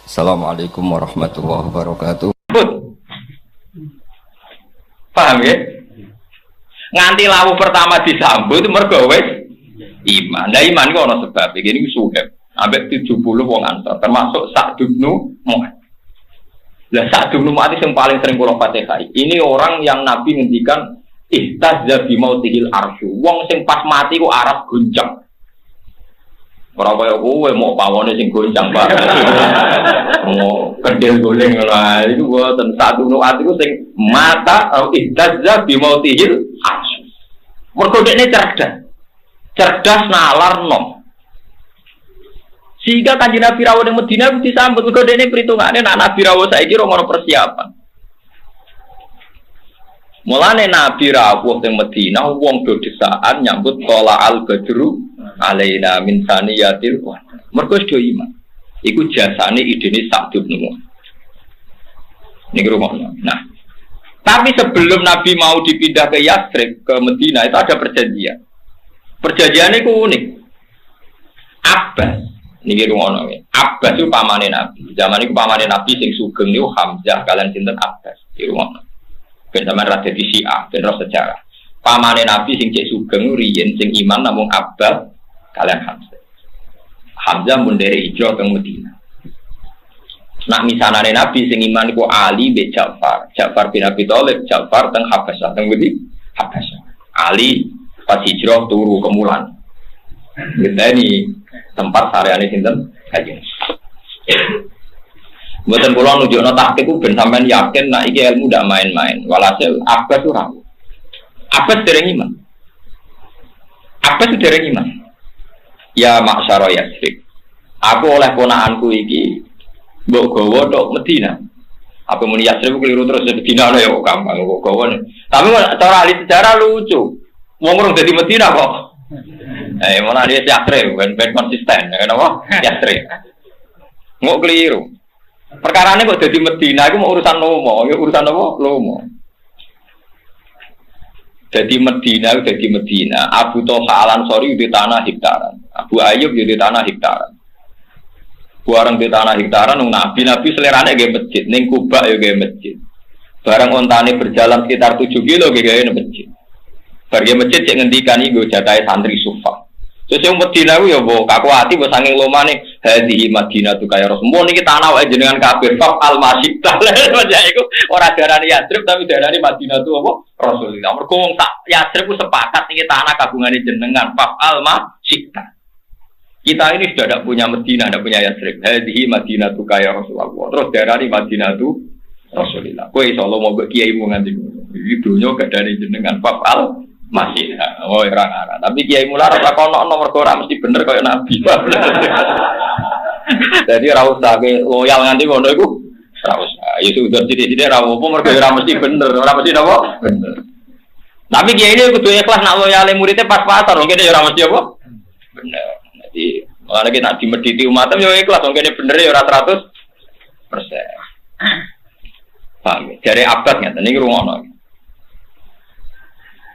Assalamualaikum warahmatullahi wabarakatuh. Paham ya? Nganti lawu pertama disambut mergo wis iman. Lah iman kok ana sebab iki niku suheb. Ambek 70 wong antar termasuk Sa'd bin Mu'adz. Lah Sa'd bin Mu'adz yang paling sering kula Fatihah. Ini orang yang Nabi ngendikan ihtazza bi mautihil arsy. Wong sing pas mati ku arep goncang. Ora kaya kowe mau pawone sing goncang, Pak. Mau kedel goleng lah itu boten Sa'd bin Mu'adz iku sing mata ihtazza bi mautihil arsy. Mergo dekne cerdas nalar nom. Sehingga Kanjeng Nabi rawuh ning Madinah mesti disambut mergo dene perhitungane nek Nabi rawuh saiki ora ono persiapan. Mulane Nabi rawuh ning Madinah wong do desaan nyambut tola al badru alaina min saniyatil wa. Mergo do iman. Iku jasane idene Sa'd bin Mu'adz. Niki rumono. Nah, tapi sebelum Nabi mau dipindah ke Yatsrib ke Madinah itu ada perjanjian. Perjanjiannya itu unik. Abbas niki rungono ya. Abbas itu pamane Nabi. Zaman itu pamane Nabi sing sugeng niku Hamzah kalian sinten Abbas. Iki rungono. Ben sampean ra dadi Syiah, ben ro sejarah. Pamane Nabi sing cek sugeng riyen sing iman namung Abbas kalian Hamzah. Hamzah mun dari hijrah ke Madinah. Nak misanane Nabi sing iman iku Ali bin Ja'far. Ja'far bin Abi Thalib, Ja'far teng Habasyah, teng ngendi? Habasyah. Ali pas hijrah turu ke Mulan. Ngenteni tempat sareane sinten? Kanjeng. Mboten kula nunjukno taktik ku ben sampean yakin nek iki ilmu ndak main-main. Walhasil Abbas ora. Abbas dereng iman. Abbas dereng iman. Ya maksara Yatsrib. Aku oleh ponakanku iki mbok gawa tok Madinah. Apa muni Yatsrib keliru terus Madinah lho ya gampang kok gawa. Tapi cara ahli sejarah lucu. Wong urung dadi Madinah kok. Malah dia Yatsrib ben konsisten, kenapa? Yatsrib. Ngok keliru. Perkarane kok dadi Madinah iku mau urusan lomo, ya urusan apa? Lomo. Jadi Madinah, Abu Thalha Al-Ansari di tanah hektaran, Abu Ayyub di tanah hektaran. Barang di tanah hektaran, Nabi selerane ge masjid, ning Kuba ya ge masjid. Barang ontane berjalan sekitar 7 kilo ge masjid. Barge masjid cek ngendikan iku jatahe santri Sufa. Terus yang Madinah ku ya mbok kakuati mbok saking lomane hadhihi Madinah tu kaya Rasul. Niki tanah wae jenengan kafir fa al-masyidah. Ya iku ora darani Yatsrib tapi darani Madinah tu apa? Rasulullah. Mergo wong tak Yatsrib ku sepakat niki tanah kagungane jenengan fa al-masyidah. Kita ini sudah tidak punya Madinah, tidak punya Yatsrib. Hadhihi Madinah tu kaya Rasulullah. Terus darani Madinah tu Rasulullah. Kowe iso lomo mbek kiaimu nganti iki donya gadane jenengan fa al masih, oh orang-orang. Tapi Kiai Mularat lah kono nomor ora mesti bener kaya Nabi. Jadi ra usah loyal nganti ngono iku. Ra usah. Ya sudah sithik-sithik ra opo mergo ora mesti bener, ora mesti napa? Bener. Tapi Kiai ini kudu ikhlas nak loyale muridnya pas-pasan, wong kene ora mesti apa? Bener. Jadi malah nek nak dimediti umatem yo ikhlas, wong kene bener ya ora 100%. Paham? Jare abad ngeten iki rungono.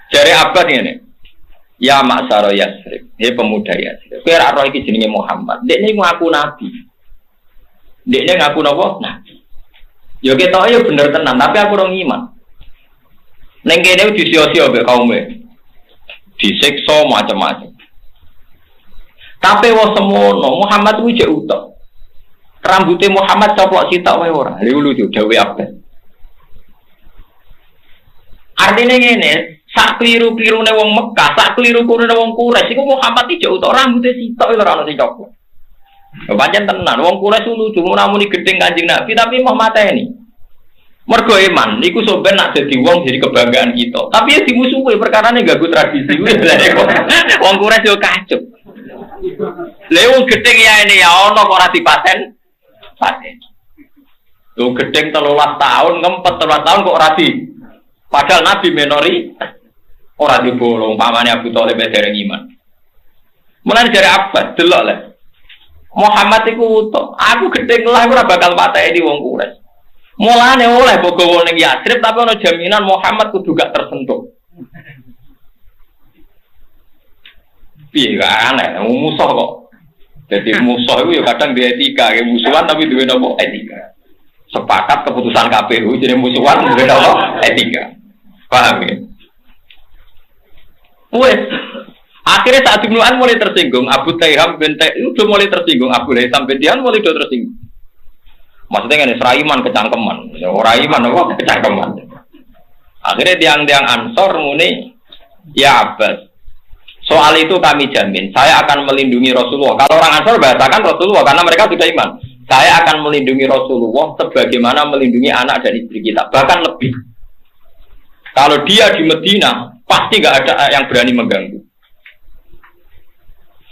Jare Abbas ngene. Ya maksara Yatsrib, he pemuda Yatsrib. Kowe ora roh iki jenenge Muhammad. Dekne ngaku nabi. Dekne ngaku napa? Nabi. Yo ketok yo bener tenan, tapi aku ora ngiman. Ning kene disio-sio mbek kaume. Disiksa macam-macam. Tapi wong semono Muhammad kuwi jek utek. Rambute Muhammad coplok sitok wae ora. Lha lucu dawuh Abbas. Artine ngene, sak kliru-klirune wong Mekah, sak kliru-klirune wong Quraisy iku Muhammad iki utuk rambute sitok ora ono sing coplok. Pancen tenan, wong Quraisy lucu namuni gedeng Kanjeng Nabi tapi mau mateni. Mergo iman niku sampeyan nak dadi wong jadi kebanggaan kita. Tapi ya dimusuhi perkarane ganggu tradisi. Wong Quraisy yo kacuk. Lha wong gedeng ya ini ya ono kok ora dipaten. Paten. Lho gedeng 13 tahun, ngempet 13 tahun kok ora di. Padahal Nabi menori ora dibolong pamane Abu Thalib dereng iman. Mulane jare Abbas delok le. Muhammad iku utuk. Aku gedeng lah ora bakal pateni wong Quraisy. Mulane oleh bogo ning Yatsrib tapi ana jaminan Muhammad kudu gak tersentuh. Piye gak aneh, musuh kok. Jadi musuh itu ya kadang dia etika, ya musuhan tapi duwe nopo etika. Sepakat keputusan KPU jadi musuhan duwe nopo etika. Paham ya? Wes akhirnya saat Ibnu An mulai tersinggung, Abu Taiham bin itu udah mulai tersinggung, Abu Haitham bin Dian mulai udah tersinggung. Maksudnya kan seraiman kecangkeman, orang iman apa kecangkeman. Akhirnya tiang-tiang Ansor muni, ya Abbas, soal itu kami jamin, saya akan melindungi Rasulullah. Kalau orang Ansor bahasakan Rasulullah karena mereka sudah iman. Saya akan melindungi Rasulullah sebagaimana melindungi anak dan istri kita, bahkan lebih. Kalau dia di Medina, pasti nggak ada yang berani mengganggu.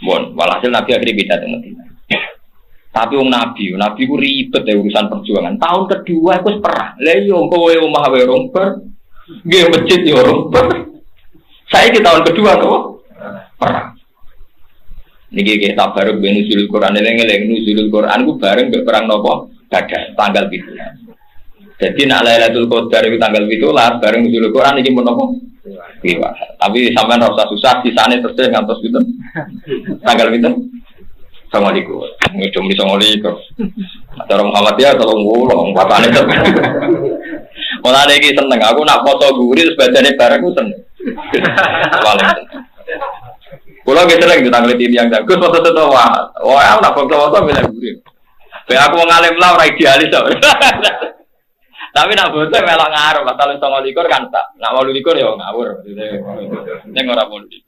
Bon, walhasil Nabi akhirnya beda dengan Medina. Tapi Nabi ku ribet ya urusan perjuangan. Tahun kedua aku perang. Lah yo kowe omah wae romper, nggih masjid yo romper. Saya di tahun kedua kok perang. Niki kita baru nuzulul Quran eleng-eleng nuzulul Quran ku bareng mbek perang napa? Badar tanggal 7. Jadi nak Lailatul Qadar itu tanggal 17 bareng nuzulul Quran iki menapa? Iya. Tapi sampean ora usah susah sisane terus ngantos pinten. Tanggal pinten? Assalamualaikum. Ngidum di Assalamualaikum. Cara Muhammadiyah tolong ngulong patane terus. Mulane iki seneng aku nak foto guri terus bacane bareng ku seneng. Paling seneng. Kula ge sering ditanglet yang jago foto wah aku nak foto-foto milih guri. Ben aku ngalim lah ora idealis kok. Tapi nak foto melok ngarep pasal 29 kan tak. Nak 28 ya ngawur. Ning ora 28.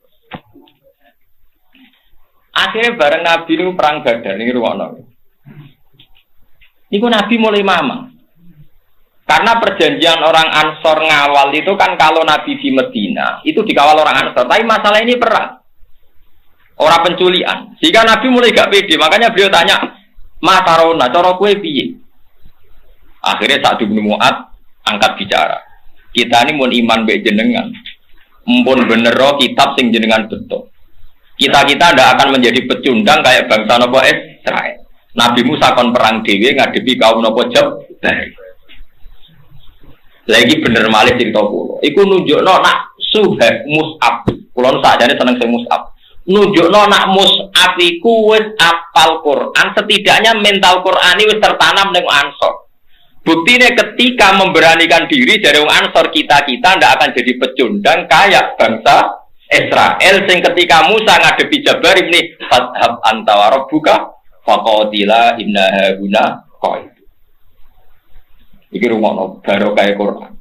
Akhirnya bareng Nabi itu perang Badar ini ruwono. Niku Nabi mulai mamang. Karena perjanjian orang Ansor ngawal itu kan kalau Nabi di Medina itu dikawal orang Ansor. Tapi masalah ini perang. Orang penculian. Sehingga Nabi mulai gak pede. Makanya beliau tanya, "Ma tarona, cara kowe piye?" Akhirnya Sa'd bin Mu'adz angkat bicara. Kita ini mun iman mbek jenengan. Mumpun bener kitab sing jenengan betul. Kita-kita tidak akan menjadi pecundang kayak bangsa Nopo Israel. Nabi Musa kon perang dewi ngadepi kaum Nopo Jabbar. Lagi bener malih cerita kulo. Iku nunjukno nak Suhaib Mus'ab. Kulo nu sakjane seneng sing Mus'ab. Nunjukno nak Mus'ab iku wis apal Quran, setidaknya mental Qurani wis tertanam ning Ansor. Buktine ketika memberanikan diri dari wong Ansor kita-kita tidak akan jadi pecundang kayak bangsa Israel sing ketika Musa ngadepi Jabbar ini fadhab anta wa rabbuka faqatila inna hauna qaid. Iki rumono barokah Quran.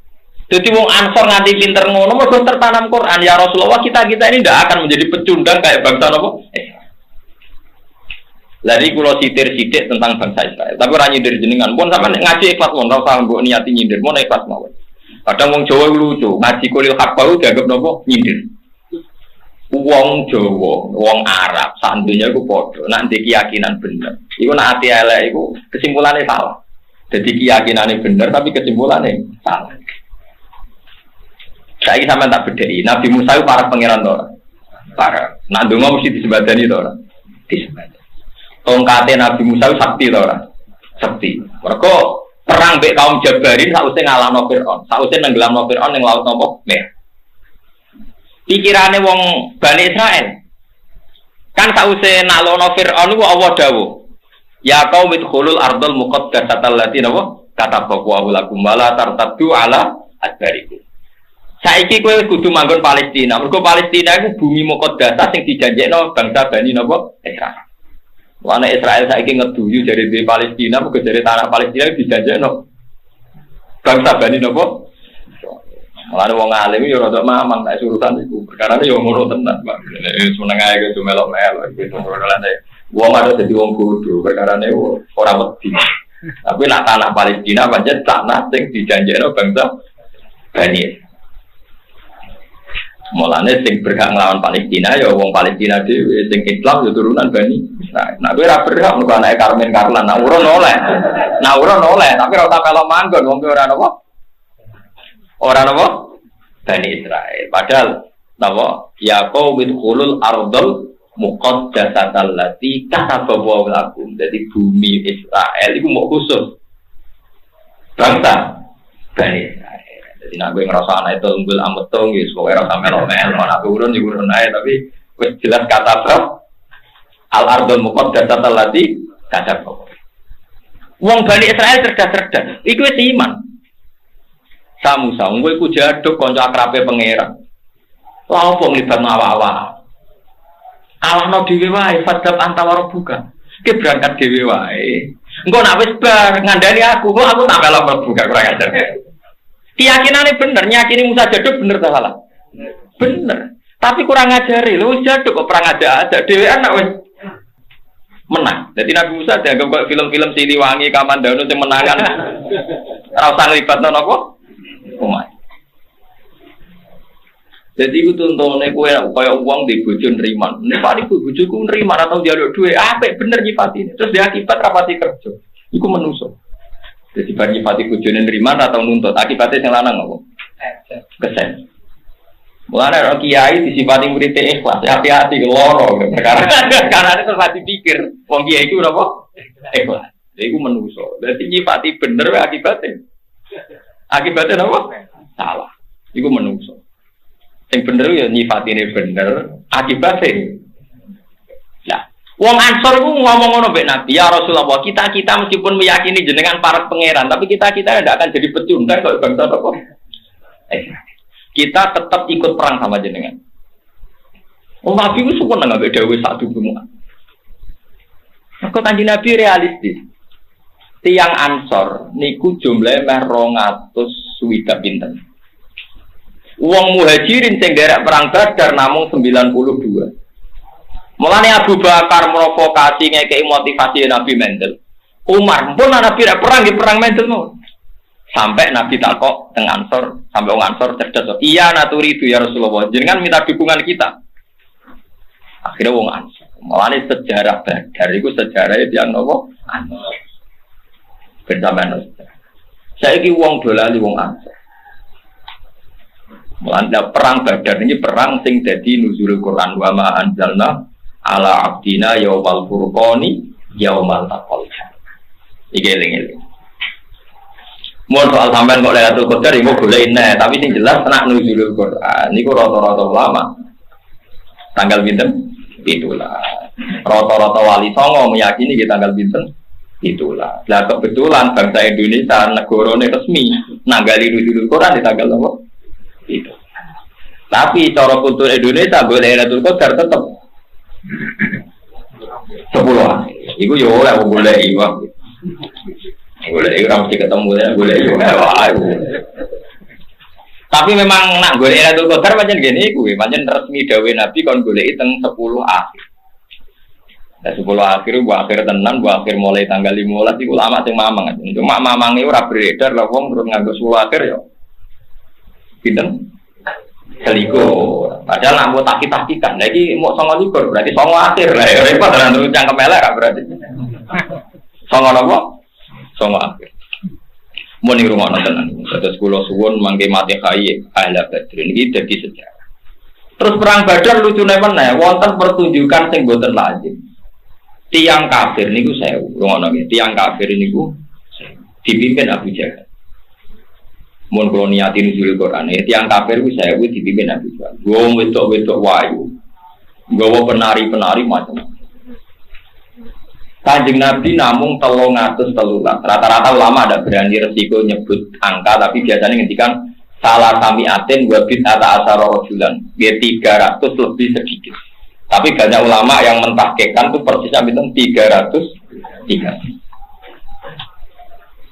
Dadi wong Ansor nganti pinter ngono mergo tertanam Quran. Ya Rasulullah kita-kita ini ndak akan menjadi pecundang kayak bangsa napa? Lari kula sitir-sitik tentang bangsa Israel. Tapi ora nyindir jenengan. Pun sampean ngaji ikhlas mon ora usah mbok niati nyindir, mon ikhlas mawon. Kadang wong Jawa lucu, ngaji kulil hak baru dianggap napa? Nyindir. Wong Jawa, wong Arab, santunya iku padha. Nek ndek keyakinan bener, iku nek ati elek iku kesimpulannya salah. Jadi keyakinannya bener tapi kesimpulannya salah. Saiki sampean tak bedheki, Nabi Musa itu para pangeran to ora? Para. Nak ndonga mesti disebadani to ora? Disebadani. Tongkate Nabi Musa itu sakti to ora? Sakti. Mergo perang mbek kaum Jabarin sausé ngalahno Firaun, sausé nenggelamno Firaun ning laut napa? Merah. Pikirane wong Bani Israel kan sause nalono Fir'aun ku Allah dawuh ya qaumit khulul ardul muqaddasatal lati napa katabahu lakum wala tartaddu ala adbarikum. Saiki kowe kudu manggon Palestina mergo Palestina iku bumi muqaddasah sing dijanjekno bangsa Bani napa Israel. Wana Israel saiki ngeduyu dari di Palestina mergo dari tanah Palestina dijanjekno bangsa Bani napa. Malah wong alim yo rada mamang nek urusan iku. Perkarane yo ngono tenan, Pak. Wis meneng ae kudu melok-melok gitu ngene. Wong ada dadi wong bodho, perkarane ora wedi. Tapi nak tanah Palestina pancen tanah sing dijanjekno bangsa Bani. Mulane sing berhak nglawan Palestina ya wong Palestina dhewe, sing Islam yo turunan Bani. Nah, kowe ora berhak mergo anake Karmen Karlan, nak urun oleh. Nak urun oleh, tapi ora tak melok manggon wong ora napa. Orang apa? Bani Israel. Padahal apa? Ya qaumit khulul ardul muqaddasatal lati katabahu lakum. Jadi bumi Israel itu mau khusus bangsa Bani Israel. Jadi nak gue ngerasa anak itu unggul ametong, ya semoga rasa melo-melo. Anak turun, ya turun aja. Tapi jelas kata Al-ardul muqaddasah allati kadzdzaba. Wong Bani Israil cerdas-cerdas. Iku wis iman. Musa, kowe iku jaduk kanca akrabe pangeran. Lha opo nglibat awak-awak? Kalahno dhewe wae, fadab antawara buka. Ki berangkat dhewe wae. Engko nek wis bar ngandani aku, kok aku tak melok buka kurang ajar. Keyakinane bener, nyakini Musa jaduk bener ta salah? Bener. Tapi kurang ajari, lho jaduk kok perang aja dhewean nek wis menang. Jadi Nabi Musa dianggap kok film-film Siliwangi, Kamandano sing menangan. Ora usah libatno napa? Umat. Jadi itu tuntune kowe kaya wong di bojo nriman. Nek paling bojoku nriman atau njaluk dhuwit, apik bener nyipatine. Terus dia akibat rapati kerja. Iku menungso. Jadi bar nyipati bojone nriman atau nuntut, akibatnya sing lanang apa? Kesen. Mulane ora kiai disifati murid ikhlas, hati-hati loro karena itu terus dipikir wong kiai iku napa? Ikhlas. Jadi iku menungso. Dadi nyipati bener wae akibatnya. Akibatnya napa? Salah. Iku menungso. Sing bener ya nyifatine bener, akibatnya. Nah, wong Ansor iku ngomong ngono mbek Nabi, ya Rasulullah, kita meskipun meyakini jenengan para pangeran, tapi kita tidak akan jadi pecundang kalau bangsa apa. Kita tetap ikut perang sama jenengan. Oh Nabi itu suka nggak beda satu semua. Aku kanji Nabi realistis. Tiang Ansor niku jumlahnya meh 200 swidak pinten. Wong Muhajirin sing derek perang Badar namung 92. Mulane Abu Bakar provokasi ngekeki motivasi Nabi Mendel. Umar pun Nabi perang di perang Mendel mau. Sampai Nabi takok teng Ansor, sampai wong Ansor cerdas. Iya naturi itu ya Rasulullah. Jenengan minta dukungan kita. Akhirnya wong Ansor. Mulane sejarah Badar iku sejarahnya yang nopo? Ansor. Bersamaan. Saiki wong dolali wong Ansor. Mulanya perang Badar ini perang sing dadi nuzulul Quran wa ma anzalna ala abdina yaumal furqani yaumal taqal. Iki eling-eling. Mun soal sampean kok Lailatul Qadar iku golek nek, tapi sing jelas tenak nuzulul Quran niku rata-rata ulama. Tanggal pinten? Itulah. Rata-rata wali songo meyakini ki tanggal pinten? Itulah. Lah kebetulan bangsa Indonesia negarane resmi nanggali nuzulul Quran di tanggal apa? Itu. Tapi cara kultur Indonesia boleh Lailatul Qadar tetap 10. Iku yo oleh boleh iwak. Boleh ora mesti ketemu ya boleh yo. Tapi memang nak golek Lailatul Qadar pancen ngene iku, pancen resmi dawuh Nabi kon goleki teng 10 akhir. Nah 10 akhir buat akhir tenan, buat akhir mulai tanggal 15 iku lama sing mamang. Cuma mamange ora beredar lah wong terus nganggo 10 akhir yo. Pinten? Selikur. Padahal nak mau takik-takikan. Lagi mau 9 berarti 9 akhir lah. Repot kan terus cangkem elek kan berarti. 9 apa? 9 akhir. Mau ning rumono tenan. Terus kula suwun mangke mati kai ahli Badr iki dadi sejarah. Terus perang Badar lucune meneh wonten pertunjukan sing boten lazim. Tiang kafir niku 1000. Rumono nggih. Tiang kafir niku dipimpin Abu Jahal. Mun kula niati nuzul Quran, tiang kafir ku 1000 dipimpin Nabi Muhammad. Wong wedok-wedok wayu. Nggawa penari-penari macam. Kanjeng Nabi namung 313. Rata-rata ulama ada berani resiko nyebut angka tapi biasanya ngendikan salah samiatin wa bid'ata asyara rajulan. Dia 300 lebih sedikit. Tapi banyak ulama yang mentahkikkan itu persisnya pinten 303.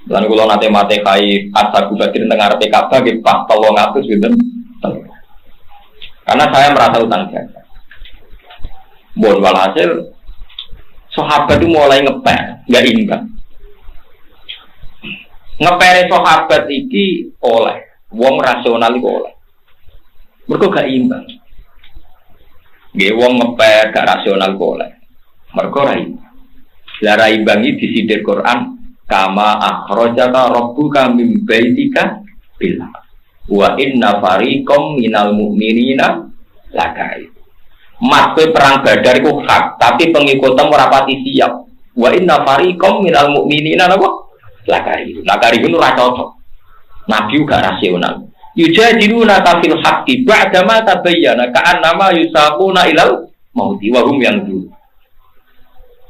Lan kula nate mate kai Ashabu Badr teng ngarepe Ka'bah nggih pas 300 pinten. Karena saya merasa utang jasa. Bon walhasil sahabat itu mulai ngeper, enggak imbang. Ngepere sahabat iki oleh wong rasional iku oleh. Mergo gak imbang. Nggih wong ngeper gak rasional kok oleh. Mergo ra imbang. Lah ra imbang iki disindir Quran kama akhrajaka rabbuka min baitika bil wa inna fariqam minal mu'minina lakai. Maksud perang Badar itu hak, tapi pengikutan merapati siap. Wa inna fariqam minal mu'minina apa? Lakai. Lakai itu ora cocok. Nabi juga rasional. Yujadiluna fil haqqi ba'da ma tabayyana ka'annama yusaquna ilal mauti wa hum yanzurun.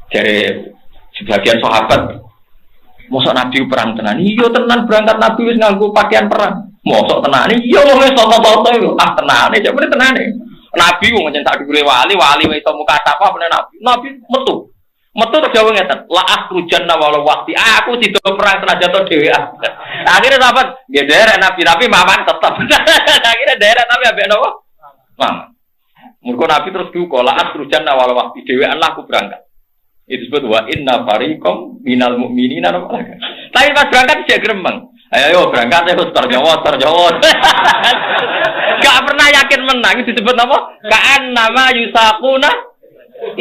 Dari sebagian sahabat, mosok Nabi perang tenan. Iya tenan berangkat Nabi wis nganggo pakaian perang. Mosok tenan. Iya wis toto-toto iku. Ah tenane, jare tenane. Nabi wong nyentak dhuwure wali wis iso muka apa bener Nabi. Nabi metu. Metu terjawab ngeten, la akhrujan walau waktu. Aku tidak perang senajan to dhewean. Akhirnya sahabat, nggih derek Nabi maman tetep. Akhirnya derek Nabi ambek napa? Maman. Mergo Nabi terus duka, la akhrujan walau waktu dhewean lah aku berangkat. Itu disebut wa inna fariqam minal mu'minina. Tapi pas berangkat dia gremeng. Ayo berangkat terus terjawab. Gak pernah yakin menang. Itu disebut apa? Ka'an nama yusakuna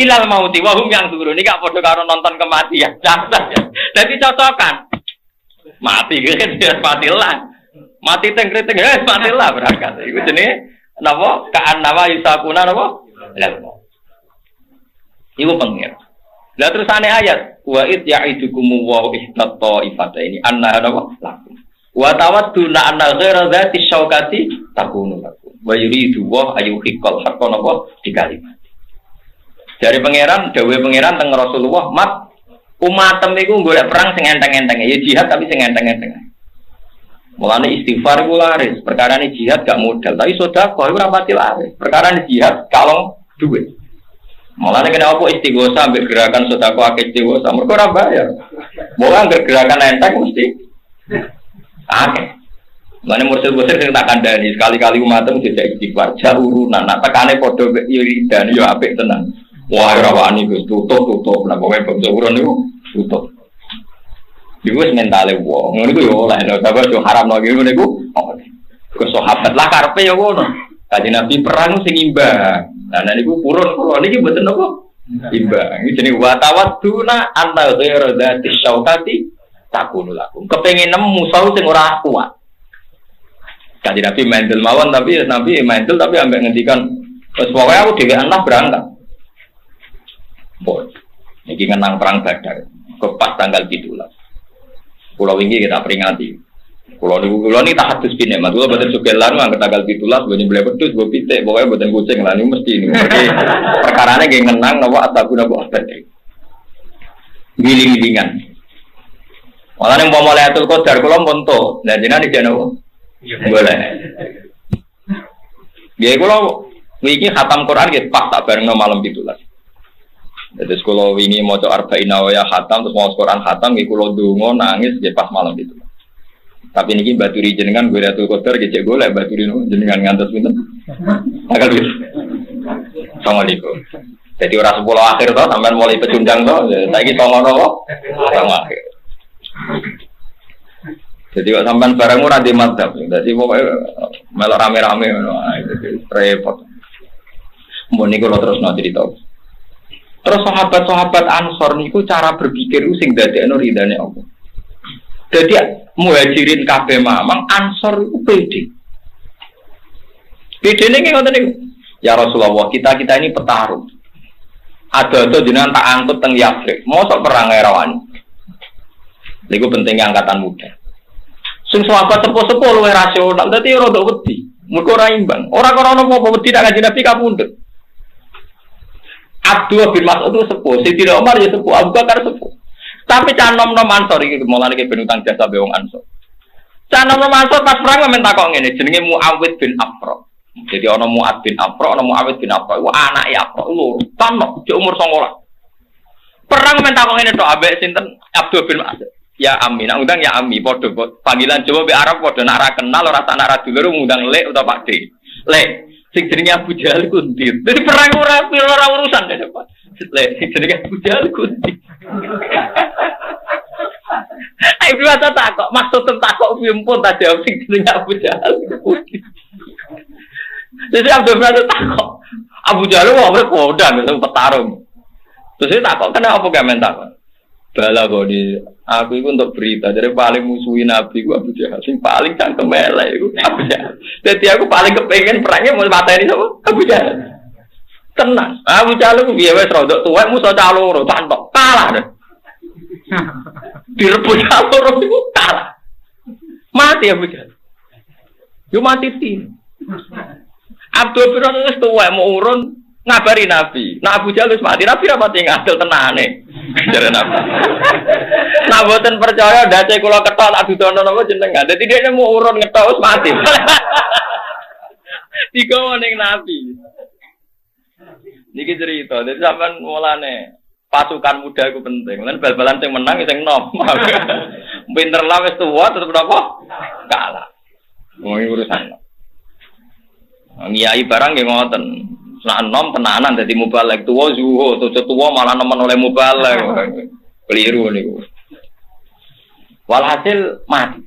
ilal mauti wahum yang turun. Ini gak podo karo nonton kematian. Jadi cocokan. Mati kan dia matilah. Mati tengkriting matilah berangkat. Itu jenis napa? Ka'an nama yusakuna napa? Ilal mauti. Iku pengir. Lah terus ane ayat wa id ya'idukum wa ihdat ta'ifata ini anna napa lakum. Wa tawadduna anna ghaira dzati syaukati takunu lakum. Wa yuridu wa ayyuhiqqal haqqan napa dikalimat. Dari pangeran, dawuh pangeran teng Rasulullah, "Mat umatem iku golek perang sing enteng-enteng, ya jihad tapi sing enteng-enteng." Mulane istighfar iku laris, perkarane jihad gak modal, tapi sedekah iku ora pati laris. Perkarane jihad kalong duit. Mulane kena apa istighosa ambek gerakan sedekah akeh istighosa, mergo ora bayar. Mulane gerakan enteng mesti akeh. Mulane mursid-mursid sing tak kandhani sekali-kali umatem dijak istighfar, urunan, nak tekane padha wiridan ya apik tenan. Wah, ora wani Gus, tutup, nah pokoke bab urun niku tutup. Iku wis mentale wong, ngono iku yo oleh lho, tapi yo haram lho ngene niku. Ke sahabat lah karepe yo ngono. Kanjeng Nabi perang sing imbang. Nah niku purun niki mboten napa? Imbang. Iki jenenge wa tawadduna anna ghairu dzati syaukati takunu lakum. Kepengin nemu musuh sing ora kuat. Kanjeng Nabi mental mawon tapi Nabi mental tapi ambek ngendikan wis pokoke aku dhewean lah berangkat. Bon, ini ngenang perang Badar, pas tanggal 17. Pulau ini kita peringati. Pulau ini tak hadus bine, mas. Kalau betul suka lalu angkat tanggal 17, boleh beli pedus, boleh pitek, pokoknya betul kucing lah. Ini mesti ini. Perkaranya kayak ngenang, nawa ataku nawa Badar. Giling-gilingan. Malah yang mau mulai atur kodar, kalau monto, dan jenah di sana, boleh. Jadi kalau ini khatam Quran, kita pas tak bareng malam 17. Jadi kalau ini mau coba arba'in nawaya khatam terus mau Quran khatam, kalau dungo nangis dia pas malam itu. Tapi ini baturi jenengan gue lihat kotor, gecek gue lihat baturi jenengan ngantos pinter. Agak gitu. Assalamualaikum. Jadi orang 10 akhir toh, sampai mulai pecundang toh, saya ini sama akhir. Jadi kok sampai barang murah di madhab, jadi pokoknya melok rame-rame, repot. Mau nih kalau terus nanti ditahu. Terus sahabat-sahabat Ansor niku cara berpikir sing dadekno ridane Allah. Jadi muhajirin kabeh mamang Ansor iku pede. Pedene nggih ngoten niku. Ya Rasulullah, kita ini petarung. Ada jenengan tak angkut teng Yathrib. Mosok perang erawan. Niku pentingnya angkatan muda. Sing sahabat sepuh-sepuh luwih rasional, dadi ora nduk wedi. Mergo ora imbang. Ora krana apa-apa wedi tak kanjeng Nabi kapundhut. Abdullah bin Mas'ud itu sepuh, Sayyidina Umar ya sepuh, Abu Bakar sepuh. Tapi canom-nom Ansor iki mulane iki ben utang jasa be wong Ansor. Canom-nom Ansor pas perang men takok ngene, jenenge Muawid bin Afra. Jadi ana Muad bin Afra, ana Muawid bin Afra. Ku anake Afra loro, tanok di umur 19. Perang men takok ngene tok ambek sinten Abdul bin Mas'ud. Ya Ami, nak undang ya Ami, padha panggilan Jawa be Arab padha nak ra kenal ora tak nak ra dulur ngundang Lek utawa Pak D. Lek sing jenenge Abu Jahal ku ndi? Dadi perang ora urusan dene, Pak. Lek sing jenenge Abu Jahal ku ndi? Ayo biasa takok, maksud takok piye pun tak jawab sing jenenge Abu Jahal ku ndi. Jadi Abdul Rahman takok, Abu Jahal wae kodang sing petarung. Terus takok kenapa apa gak mentak? Bala kok di aku itu untuk berita, jadi paling musuhin Nabi ku Abu Jahal, sing paling cangkem elek iku Abu Jahal. Jadi aku paling kepengen perangnya mau mateni sapa? Abu Jahal. Tenang. Abu Jahal ku piye wis rodok tuwek musuh cah loro, tantok kalah deh. Direbut cah loro iku kalah. Mati Abu Jahal. Yo mati tin. Abdul bin Mas'ud tuwek mau urun ngabari Nabi. Nah Abu Jahal wis mati, Nabi ra pati ngadil tenane. Jare Nabi. Nah boten percaya dace kula ketok tak dudono napa jenengan. Dadi dia mau urun ngetok wis mati. Digawa ning Nabi. Niki cerita, dadi sampean mulane pasukan muda iku penting. Lan bal-balan sing menang sing enom. Pinter lah wis tuwa tetep napa? Kalah. Wong urusan. Ngiyai barang nggih ngoten. Nek enom tenanan dadi mubalek tuwa zuhud, tuwa malah nemen oleh mubalek. Keliru niku. Walhasil mati.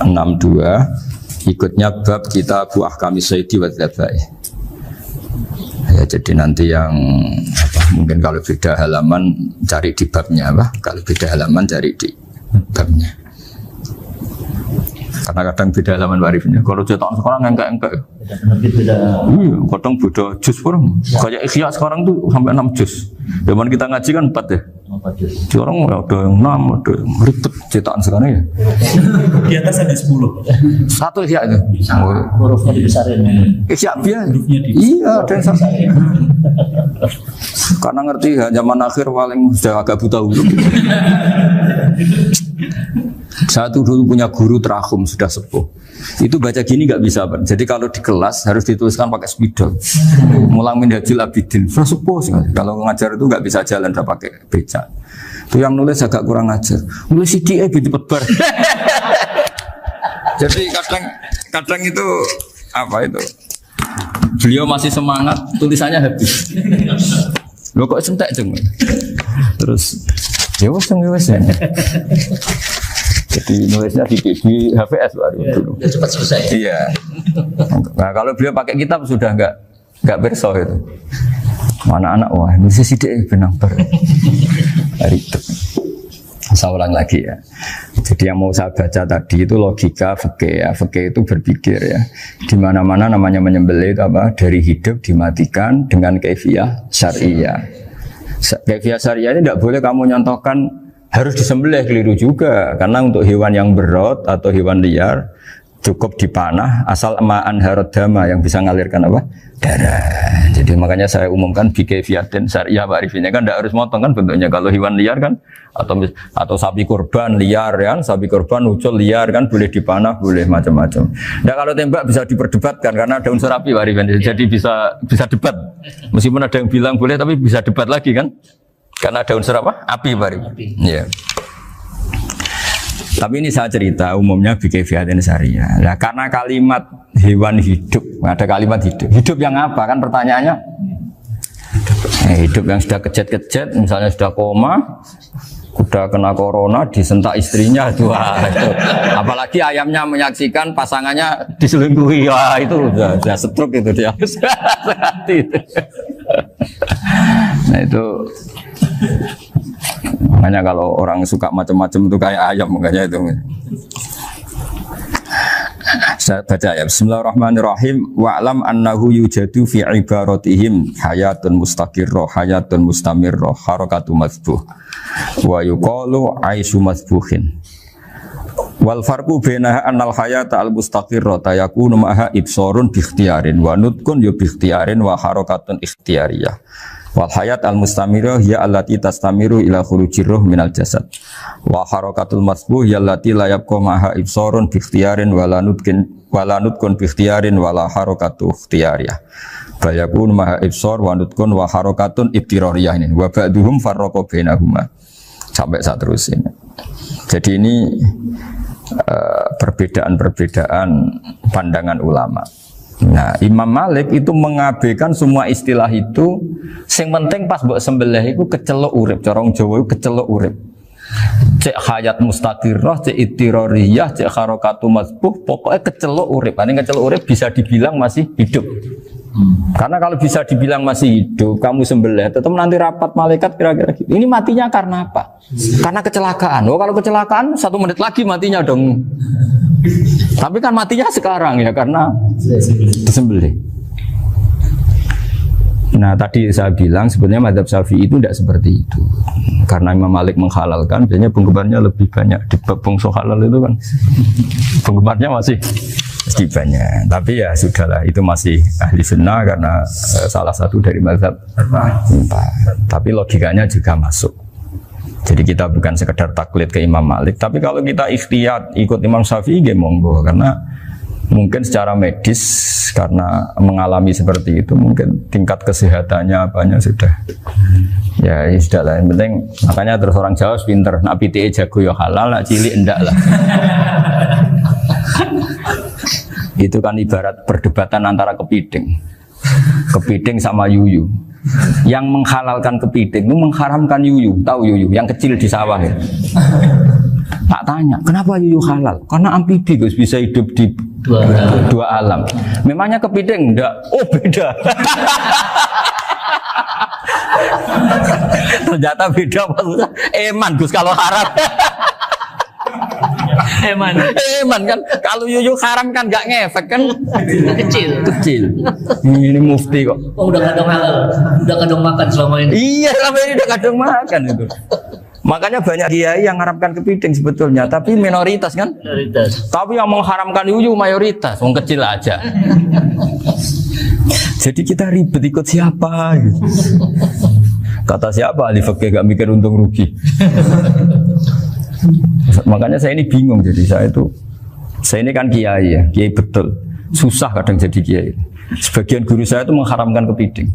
62 ikutnya bab kita buah kami sayyidi wa dzabai. Ya jadi nanti yang mungkin kalau beda halaman cari di babnya kalau beda halaman cari di babnya. Karena kadang beda halaman warifnya. Kalau cetak sekarang enggak. Iya, kadang beda juz pun. Kayak Ikhya sekarang tuh sampai 6 juz. Zaman kita ngaji kan 4 ya. 4 juz. Sekarang ada yang 6, ada yang ribet cetakan sekarang ya. Di atas ada 10. Satu Ikhya itu. Hurufnya dibesarin. Ikhya biasa. Iya, ada yang sama. Karena ngerti zaman akhir paling sudah agak buta huruf. Satu dulu punya guru terakhum sudah sepuh. Itu baca gini nggak bisa, Pak. Jadi kalau di kelas harus dituliskan pakai spidol. Mulang Minhajul Abidin, sudah sepuh sih. Kalau ngajar itu nggak bisa jalan, udah pakai beca. Itu yang nulis agak kurang ajar. Nulis CDE gitu bar. Jadi kadang itu apa itu? Beliau masih semangat, tulisannya habis. Lo kok sentek jeng? Terus ya wes ya. Jadi nulisnya di HVS baru dulu. Udah cepat selesai. Iya. Nah kalau beliau pakai kitab sudah nggak berso itu. Mana anak wah nulis sidik benang ber. Ribet. Saya ulang lagi ya. Jadi yang mau saya baca tadi itu logika fikih ya. Fikih itu berpikir ya. Di mana-mana namanya menyembelih itu apa? Dari hidup dimatikan dengan kaifiyah syariah. Kaifiyah syariah ini tidak boleh kamu nyontohkan harus disembelih, keliru juga karena untuk hewan yang berot atau hewan liar cukup dipanah asal ma'an harodama yang bisa mengalirkan apa? Darah. Jadi makanya saya umumkan bikaifiyatin syariah Pak Arifin kan tidak harus motong kan bentuknya kalau hewan liar kan atau sapi kurban liar kan sapi kurban ucul liar kan boleh dipanah boleh macam-macam. Nah kalau tembak bisa diperdebatkan karena daun serapi Pak Arifin jadi bisa debat meskipun ada yang bilang boleh tapi bisa debat lagi kan. Karena daun unsur apa? Api baru. Iya. Tapi ini saya cerita umumnya bikaifiyatin syariah. Nah, karena kalimat hewan hidup, ada kalimat hidup. Hidup yang apa? Kan pertanyaannya hidup yang sudah kejet-kejet, misalnya sudah koma, sudah kena corona, disentak istrinya itu. Apalagi ayamnya menyaksikan pasangannya diselingkuhi, wah itu sudah stroke itu dia. Nah itu makanya kalau orang suka macam-macam itu kayak ayam makanya itu. Saya baca ya. Bismillahirrahmanirrahim. Wa'lam annahu yujadu fi ibaratihim hayatun mustaqirrah, hayatun mustamirrah, harakatu mazbuh. Wa yuqalu aisyu mazbuhin. Wal farqu bainaha annal hayata al mustaqirrah yakunu maha ibsarun bi ikhtiyarin wa nutqun bi ikhtiyarin wa harakatun ikhtiyariyah. Wal hayat al mustamirah ya allati tastamiru ila khurujir ruh minal jasad. Wa harakatul masbuh ya allati la yabqa maha ibsarun bi ikhtiyarin wa la nutqun bi ikhtiyarin wa la harakatu ikhtiyariyah. Fa yakunu maha ibsar wa nutqun wa harakatun ibtirariyah ini. Wa ba'duhum farraqa bainahuma. Sampai saat terus ini. Jadi ini perbedaan-perbedaan pandangan ulama. Nah, Imam Malik itu mengabaikan semua istilah itu. Sing penting pas mbok sembelih iku kecelok urip, corong Jawa iku kecelok urip. Cek hayat mustaqirrah, cek ittirariyah, cek harakatu mazbuh, pokoknya kecelok urip. Ini kecelok urip bisa dibilang masih hidup. Karena kalau bisa dibilang masih hidup, kamu sembelih, tetap nanti rapat malaikat kira-kira gitu. Ini matinya karena apa? Karena kecelakaan. Oh, kalau kecelakaan 1 menit lagi matinya dong. Tapi kan matinya sekarang ya karena disembelih. Nah tadi saya bilang sebenarnya mazhab Syafi'i itu tidak seperti itu. Karena Imam Malik menghalalkan, biasanya penggemarnya lebih banyak di bab bongso halal itu kan. Penggemarnya masih istibanya. Tapi ya sudahlah, itu masih ahli sunnah karena salah satu dari mazhab 4. Tapi logikanya juga masuk. Jadi kita bukan sekedar taklid ke Imam Malik, tapi kalau kita ikhtiyat ikut Imam Syafi'i ya monggo, karena mungkin secara medis karena mengalami seperti itu mungkin tingkat kesehatannya apanya sudah ya sudah lah, yang penting makanya terus orang Jawa pinter, nak PTE jago ya halal, nak cilik enggak lah. Itu kan ibarat perdebatan antara kepiting sama yuyu. Yang menghalalkan kepiting itu mengharamkan yuyu. Tahu yuyu yang kecil di sawah ya? Tak tanya, kenapa yuyu halal? Karena amfibi Gus, bisa hidup di dua alam. Memangnya kepiting enggak? Oh beda. Ternyata beda maksudnya. Eman Gus kalau haram. Eman kan kalau yuyu haram kan nggak ngefek kan, kecil. Ini mufti kok. Oh udah kadang halal, udah kadang makan selama ini. Iya selama ini udah kadang makan itu. Makanya banyak kiai yang mengharamkan kepiting sebetulnya, tapi minoritas kan. Tapi yang mengharamkan yuyu mayoritas, wong kecil aja. Jadi kita ribet ikut siapa? Gitu. Kata siapa? Ahli fikih gak mikir untung rugi. Makanya saya ini bingung, jadi saya ini kan kiai ya, kiai betul, susah kadang jadi kiai. Sebagian guru saya itu mengharamkan kepiting.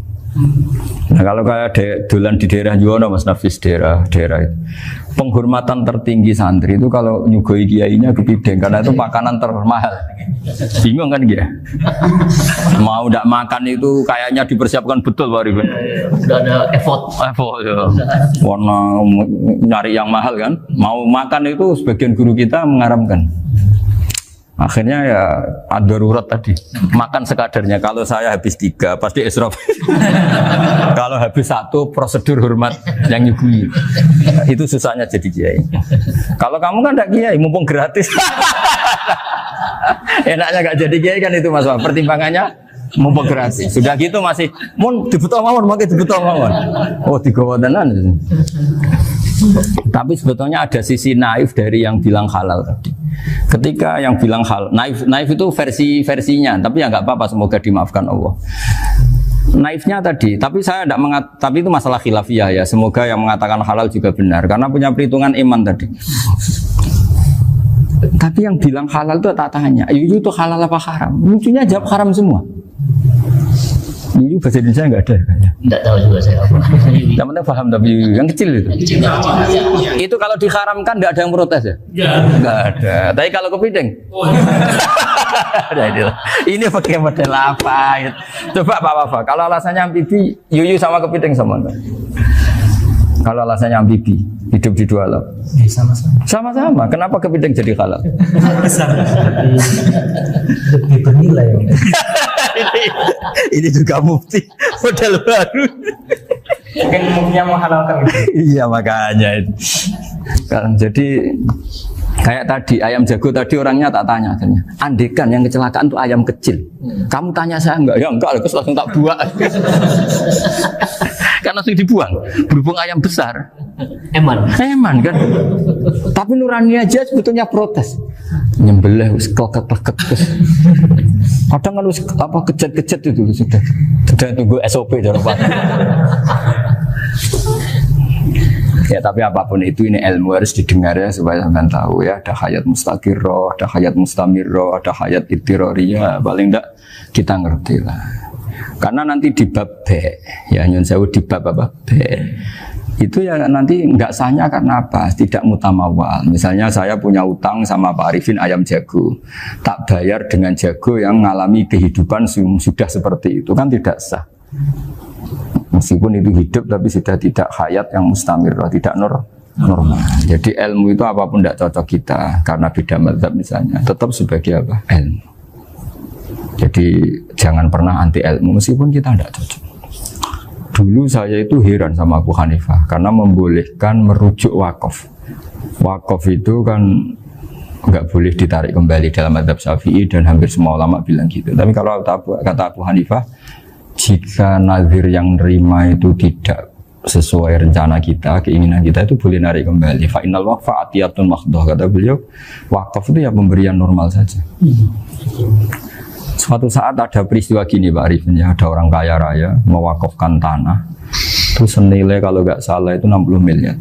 Nah kalau kayak dolan di daerah Juwono Mas Nafis, daerah itu penghormatan tertinggi santri itu kalau nyugoi kiainya kepiting, karena itu makanan termahal. Bingung kan dia? Mau tidak makan itu kayaknya dipersiapkan betul Pak Rifan. Udah ada effort ya. Warna nyari yang mahal kan. Mau makan itu sebagian guru kita mengharamkan. Akhirnya ya ad-darurat tadi, makan sekadarnya. Kalau saya habis 3 pasti israf. Kalau habis 1 prosedur hormat yang nyugui. Itu susahnya jadi kiai. Kalau kamu kan tidak kiai, mumpung gratis. Enaknya gak jadi kiai kan itu Mas. Pertimbangannya mumpung gratis. Sudah gitu masih mun dibutuh mawon, makai dibutuh mawon. Oh digawa tenan. Tapi sebetulnya ada sisi naif dari yang bilang halal tadi. Ketika yang bilang halal, naif itu versinya, tapi ya nggak apa-apa, semoga dimaafkan Allah. Naifnya tadi, tapi saya tidak tapi itu masalah khilafiyah ya. Semoga yang mengatakan halal juga benar, karena punya perhitungan iman tadi. Tapi yang bilang halal itu tak tanya, itu halal apa haram? Lucunya jawab haram semua. Yuyu bahasa Indonesia nggak ada kayaknya. Nggak tahu juga saya apa. Yang penting paham tapi yuyu yang kecil itu. Itu kalau diharamkan nggak ada yang protes ya? Nggak ada. Tapi kalau kepiting, ini pakai model apa? Coba Pak. Kalau alasannya amfibi, yuyu sama kepiting sama enggak? Kalau alasannya amfibi, hidup di 2 alam. Sama-sama. Kenapa kepiting jadi halal? Lebih bernilai. Ini juga mufti model baru. Mungkin muftinya menghalalkan gitu. Iya makanya itu. Kan jadi kayak tadi ayam jago tadi orangnya tak tanya akhirnya. Andekan yang kecelakaan itu ayam kecil. Kamu tanya saya enggak? Ya enggak, terus langsung tak buang. Kan langsung dibuang. Berhubung ayam besar. Eman kan. Tapi nurani aja sebetulnya protes. Nyembelih klek-klek. Kadang kan apa kejet-kejet itu sudah tunggu SOP jawaban. Ya tapi apapun itu ini ilmu harus didengar ya supaya sampean tahu ya, ada hayat mustaqirroh, ada hayat mustamirroh, ada hayat ittiroriyah, paling enggak kita ngerti lah. Karena nanti di bab B, ya nyun sewu di bab apa B, itu ya nanti nggak sahnya karena apa? Tidak mutamawal. Misalnya saya punya utang sama Pak Arifin ayam jago, tak bayar dengan jago yang mengalami kehidupan sudah seperti itu, kan tidak sah. Meskipun itu hidup tapi sudah tidak hayat yang mustamirroh, tidak normal. Jadi ilmu itu apapun tidak cocok kita karena beda mazhab misalnya, tetap sebagai apa? Ilmu. Jadi jangan pernah anti ilmu meskipun kita tidak cocok. Dulu saya itu heran sama Abu Hanifah karena membolehkan merujuk wakaf. Wakaf itu kan nggak boleh ditarik kembali dalam mazhab Syafi'i dan hampir semua ulama bilang gitu. Tapi kalau kata Abu Hanifah, jika nazir yang nerima itu tidak sesuai rencana kita, keinginan kita itu boleh narik kembali. Fa innal waqfa atiyatun mahdhah, kata beliau. Wakaf itu ya pemberian normal saja. Suatu saat ada peristiwa gini Pak Arifin, ya, ada orang kaya raya mewakafkan tanah itu senilai kalau nggak salah itu 60 miliar.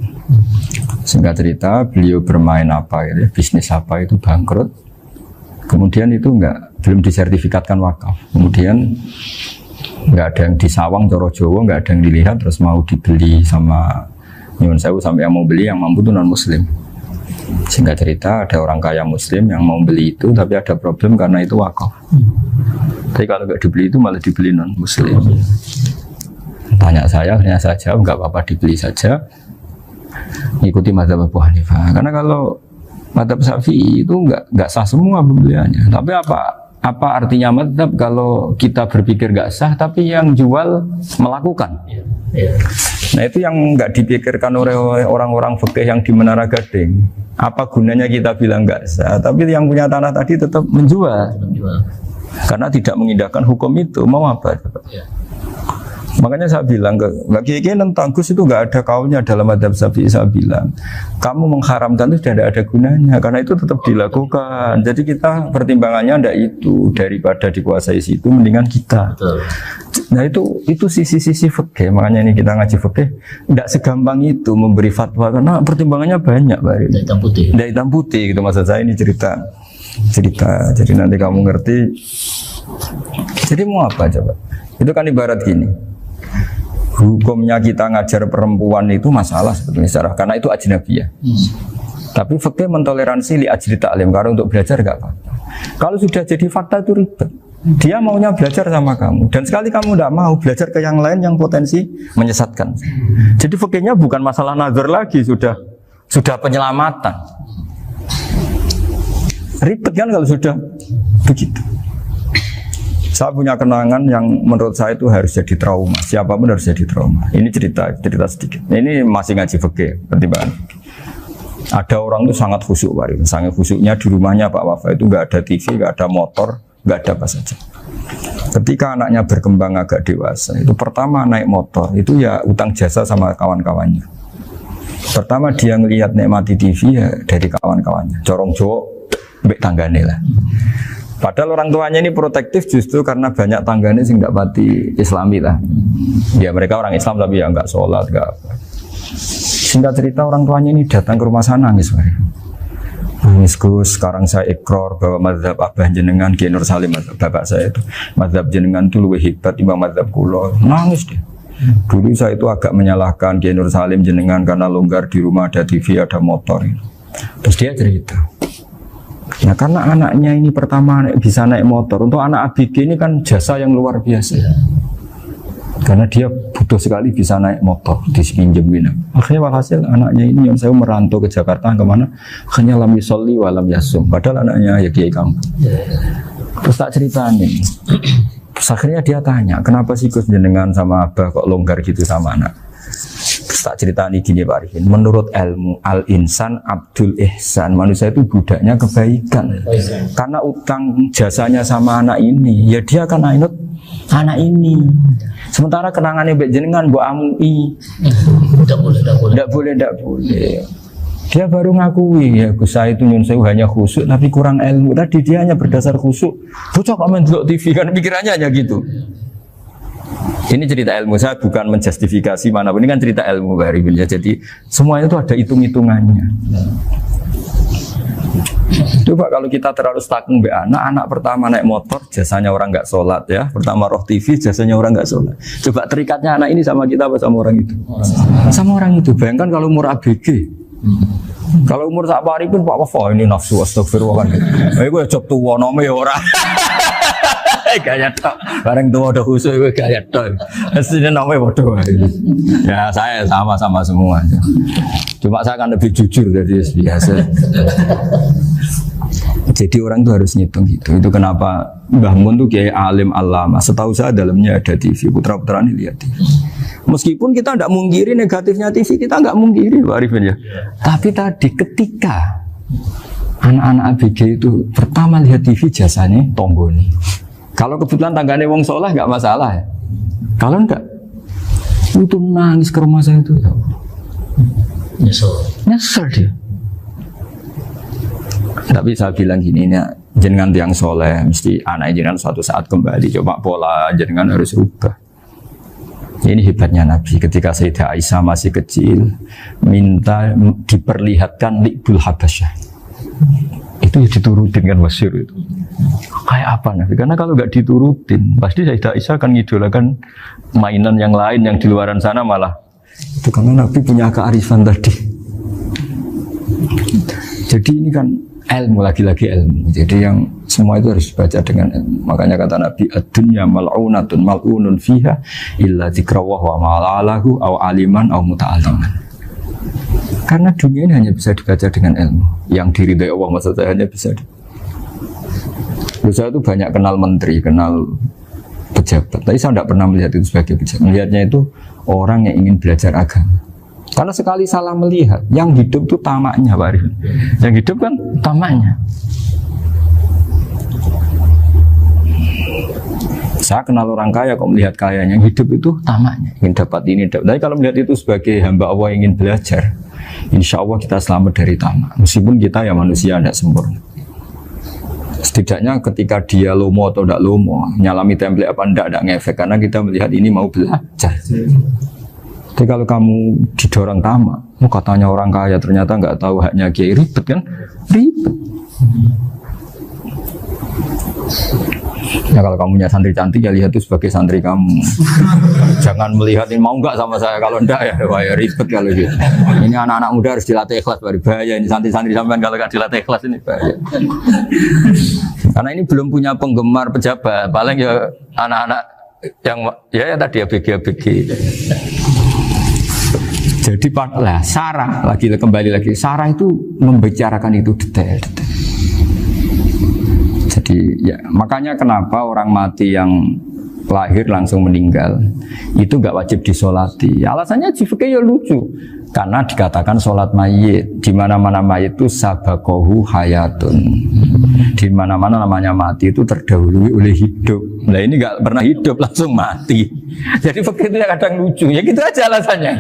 Singkat cerita beliau bermain apa gitu, bisnis apa itu bangkrut. Kemudian itu belum disertifikatkan wakaf. Kemudian nggak ada yang disawang coro Jawa, nggak ada yang dilihat, terus mau dibeli sama nyuwun sewu, sampai yang mau beli yang mampu itu non muslim. Singkat cerita ada orang kaya muslim yang mau beli itu, tapi ada problem karena itu wakaf. Tapi kalau nggak dibeli itu malah dibeli non muslim. Tanya saya, akhirnya saya jawab nggak apa-apa, dibeli saja, ikuti mazhab Abu Hanifah. Karena kalau mazhab Syafi'i itu nggak sah semua pembeliannya. Tapi apa artinya mazhab kalau kita berpikir nggak sah, tapi yang jual melakukan? Nah itu yang nggak dipikirkan oleh orang-orang fikih yang di Menara Gading. Apa gunanya kita bilang nggak sah, tapi yang punya tanah tadi tetap menjual. Karena tidak mengindahkan hukum itu, mau apa? Makanya saya bilang ke Mbak Kiai tentang Gus itu nggak ada kaulnya dalam mazhab Syafi'i. Saya bilang kamu mengharamkan itu sudah tidak ada gunanya, karena itu tetap dilakukan. Jadi kita pertimbangannya tidak itu, daripada dikuasai situ mendingan kita. Betul. Nah itu sisi-sisi fikih. Makanya ini kita ngaji fikih tidak segampang itu memberi fatwa, karena pertimbangannya banyak Pak. Dari hitam putih. Dari hitam putih gitu maksud saya, ini cerita. Jadi nanti kamu ngerti. Jadi mau apa coba? Itu kan ibarat gini. Hukumnya kita ngajar perempuan itu masalah sebetulnya secara, karena itu ajnabiyah. Tapi fikih mentoleransi li ajri ta'lim, karena untuk belajar enggak apa-apa. Kalau sudah jadi fakta itu ribet. Dia maunya belajar sama kamu, dan sekali kamu tidak mau belajar ke yang lain yang potensi menyesatkan. Jadi fikihnya bukan masalah nazar lagi, sudah penyelamatan. Ribet kan kalau sudah begitu. Saya punya kenangan yang menurut saya itu harus jadi trauma. Siapapun harus jadi trauma. Ini cerita sedikit. Ini masih ngaji fikih, pertimbangan. Ada orang itu sangat khusyuk, Pak. Sangat khusyuknya di rumahnya Pak Wafa itu nggak ada TV, nggak ada motor, nggak ada apa saja. Ketika anaknya berkembang agak dewasa, itu pertama naik motor, itu ya utang jasa sama kawan-kawannya. Pertama dia ngelihat nikmati TV ya dari kawan-kawannya. Corong Jawa, mbek tanggane lah. Padahal orang tuanya ini protektif justru karena banyak tangganya sih nggak pati Islami lah. Ya mereka orang Islam tapi ya nggak sholat, nggak apa. Singkat cerita orang tuanya ini datang ke rumah sana nangis, nangis Gus. Sekarang saya ikrar bahwa mazhab Abah jenengan Kiai Nur Salim, bapak saya itu mazhab jenengan itu lebih hebat timbang mazhab kula. Nangis dia. Dulu saya itu agak menyalahkan Kiai Nur Salim jenengan karena longgar di rumah ada TV ada motor. Terus dia cerita. Nah karena anaknya ini pertama bisa naik motor, untuk anak ABG ini kan jasa yang luar biasa. Karena dia butuh sekali bisa naik motor, dipinjemin. Akhirnya walhasil anaknya ini yang saya merantau ke Jakarta kemana, hanya lam yusolli wa lam yasum. Padahal anaknya ya kiai kampung. Terus tak ceritain. Terus akhirnya dia tanya, kenapa sih Gus jenengan sama Abah kok longgar gitu sama anak? Tak ceritani gini Pak Arifin, menurut ilmu al-insan abdul ihsan, manusia itu budaknya kebaikan. Karena utang jasanya sama anak ini, ya dia akan ainut anak ini. Sementara kenangannya mbak jenengan mbak amui, tidak boleh. Dia baru ngakui ya Gus saya itu nyun sewu hanya khusyuk tapi kurang ilmu. Tadi dia hanya berdasar khusyuk. Bocah kok main delok TV kan pikirannya hanya gitu. Ini cerita ilmu, saya bukan menjustifikasi manapun, ini kan cerita ilmu Pak Arifin ya. Jadi semuanya itu ada hitung-hitungannya. Coba kalau kita terlalu stakung anak pertama naik motor jasanya orang nggak sholat ya, pertama roh TV jasanya orang nggak sholat. Coba terikatnya anak ini sama kita apa sama orang itu? Sama orang itu. Bayangkan kalau umur ABG. Kalau umur sak pari pun Pak Wafa ini nafsu astagfirullah kan. Gue job tua nome ora. Gaya tok, bareng tua udah khusus gue gaya tok. Aslinya namanya bodoh. Ya saya sama semua. Cuma saya akan lebih jujur dari biasa. Jadi orang itu harus ngitung gitu. Itu kenapa Mbah Mun tuh kayak alim alama. Setahu saya dalamnya ada TV. Putra-putra ini lihat TV. Meskipun kita tidak mungkiri negatifnya TV, kita nggak mungkiri Pak Arifin ya. Tapi tadi ketika anak-anak ABG itu pertama lihat TV jasanya tombol nih. Kalau kebetulan tanggane wong soleh nggak masalah ya. Kalau enggak, Itu nangis ke rumah saya itu. Nyesel dia. Tapi saya bilang gini, ini jenengan tiang soleh, mesti anak jenengan suatu saat kembali. Coba pola jenengan harus rubah. Ini hebatnya Nabi. Ketika Sayyidah Aisyah masih kecil, minta diperlihatkan Li'bul Habasyah. Itu ya diturutin kan Wasyir itu. Kayak apa Nabi? Karena kalau nggak diturutin, pasti Sayyidah Aisyah akan ngidolakan mainan yang lain yang di luaran sana malah. Itu karena Nabi punya kearifan tadi. Jadi ini kan ilmu, lagi-lagi ilmu. Jadi yang semua itu harus dibaca dengan ilmu. Makanya kata Nabi, ad-dunya mal'unatun mal'unun fiha illa dzikrawah wa ma'alahu aw aliman aw muta'aliman. Karena dunia ini hanya bisa dibaca dengan ilmu. Yang diridai Allah maksud saya hanya bisa. Saya itu banyak kenal menteri, kenal pejabat. Tapi saya tidak pernah melihat itu sebagai pejabat. Melihatnya itu orang yang ingin belajar agama. Karena sekali salah melihat, yang hidup itu tamaknya Pak Arif. Yang hidup kan tamaknya. Saya kenal orang kaya kok melihat kayanya, yang hidup itu tamaknya, ingin dapat ini. Tapi kalau melihat itu sebagai hamba Allah yang ingin belajar, insya Allah kita selamat dari tamak. Meskipun kita ya manusia tidak sempurna. Setidaknya ketika dia lomo atau tidak lomo, nyalami template apa tidak ngefek, karena kita melihat ini mau belajar. Tapi kalau kamu didorong tamak, katanya orang kaya ternyata nggak tahu haknya kiai, ribet kan? Ribet. Ya kalau kamu punya santri cantik ya lihat itu sebagai santri kamu. Jangan melihat ini mau nggak sama saya, kalau enggak ya wah ya ribet kalau gitu. Ini anak-anak muda harus dilatih ikhlas, baru bahaya ini santri-santri sampean kalau nggak dilatih ikhlas ini bahaya. Karena ini belum punya penggemar pejabat, paling ya anak-anak yang ya tadi ABG. Jadi lah Sarah kembali lagi Sarah itu membicarakan itu detail. Jadi ya makanya kenapa orang mati yang lahir langsung meninggal itu nggak wajib disolati. Alasannya fikih ya lucu. Karena dikatakan sholat mayit, di mana-mana mayit itu sabakohu hayatun. Di mana-mana namanya mati itu terdahului oleh hidup. Nah ini nggak pernah hidup langsung mati. Jadi fikih itu kadang lucu. Ya gitu aja alasannya.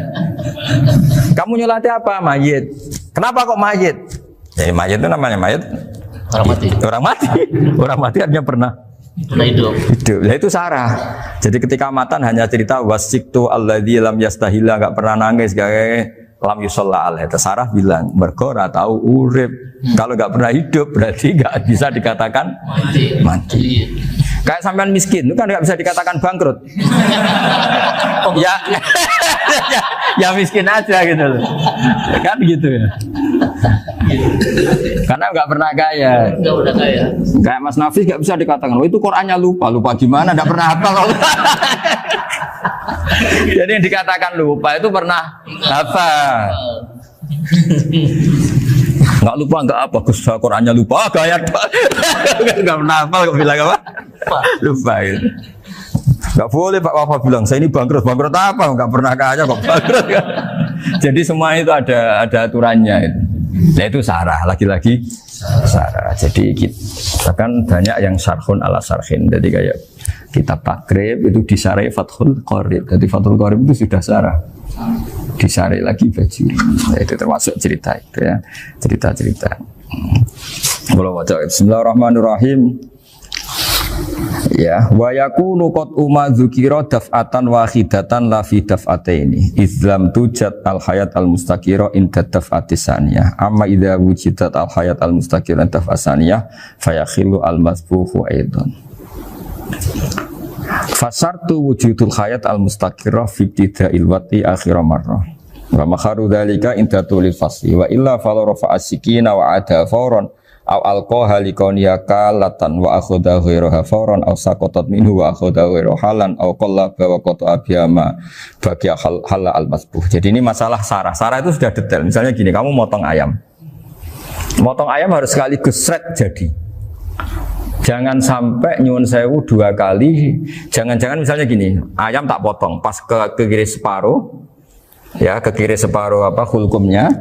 Kamu nyolati apa? Mayit. Kenapa kok mayit? Ya mayit itu namanya mayit. Orang mati. Orang mati. Orang mati artinya pernah hidup. Nah itu Sarah. Jadi ketika matan hanya cerita wasiktu alladzi lam yastahila, nggak pernah nangis, kayak lam yusalla alaih. Sarah bilang mergo ora tahu urip. Kalau nggak pernah hidup berarti nggak bisa dikatakan mati. Kayak sampean miskin itu kan nggak bisa dikatakan bangkrut. ya miskin aja gitu loh. Kan gitu ya. Karena nggak pernah kaya. Nggak pernah kaya. Kayak Mas Nafis nggak bisa dikatakan, oh itu Qurannya lupa gimana? Nggak pernah hafal. Jadi yang dikatakan lupa itu pernah hafal. Nggak lupa nggak apa, Gus Qurannya lupa, gaya nggak pernah hafal kok bilang apa? Lupa itu. Nggak boleh Pak Wafa bilang saya ini bangkrut apa? Nggak pernah kaya kok bangkrut kan? Jadi semua itu ada aturannya itu. Nah itu Sarah, lagi-lagi Sarah. Jadi kita kan banyak yang syarhun ala syarhin. Jadi kayak kitab takrib itu disarai Fathul Qorib. Jadi Fathul Qorib itu sudah Sarah. Disarai lagi baju. Nah, itu termasuk cerita itu ya. Cerita-cerita. Kalau baca Bismillahirrahmanirrahim. Ya, wa yakunu qad dzukira daf'atan wahidatan la fi daf'ataini izlam tujad al hayat al mustaqira inda daf'ati saniyah amma idza wujidat al hayat al mustaqira inda daf'ati saniyah fayakhilu al masbuhu aidan fasartu wujudul hayat al mustaqira fi ibtida'il wati akhir marrah wa makharu dzalika inda tulil fasli wa illa fala rafa'a sikina wa ada fawran aw alqaha liqaniya kalatan wa akhadha ghayraha fawran aw saqatat minhu wa akhadha ghayraha halan aw qallaba wa qata'a biyama bagi hal al-masbuh. Jadi ini masalah Sarah. Sarah itu sudah detail. Misalnya gini, kamu motong ayam. Motong ayam harus sekaligus sret jadi. Jangan sampai nyuwun sewu dua kali. Jangan-jangan misalnya gini, ayam tak potong pas ke kiri separuh. Ya, ke kiri separuh apa hulkumnya.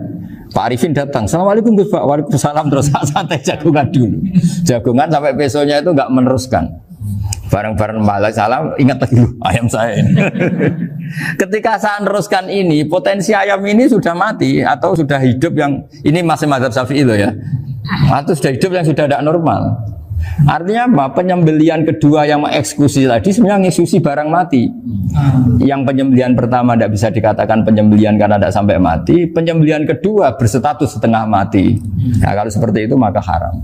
Pak Arifin datang, Assalamualaikum Gus Pak, waalaikumsalam, terus santai jagungan dulu. Jagungan sampai besoknya itu nggak meneruskan. Bareng-bareng malah salam, ingat lagi ayam saya ini. Ketika saya teruskan ini, potensi ayam ini sudah mati atau sudah hidup yang ini masih mazhab Syafi'i loh ya. Atau sudah hidup yang sudah tidak normal. Artinya apa? Penyembelian kedua yang mengeksekusi tadi sebenarnya mengeksekusi barang mati. Yang penyembelian pertama tidak bisa dikatakan penyembelian karena tidak sampai mati. Penyembelian kedua berstatus setengah mati. Nah, kalau seperti itu maka haram.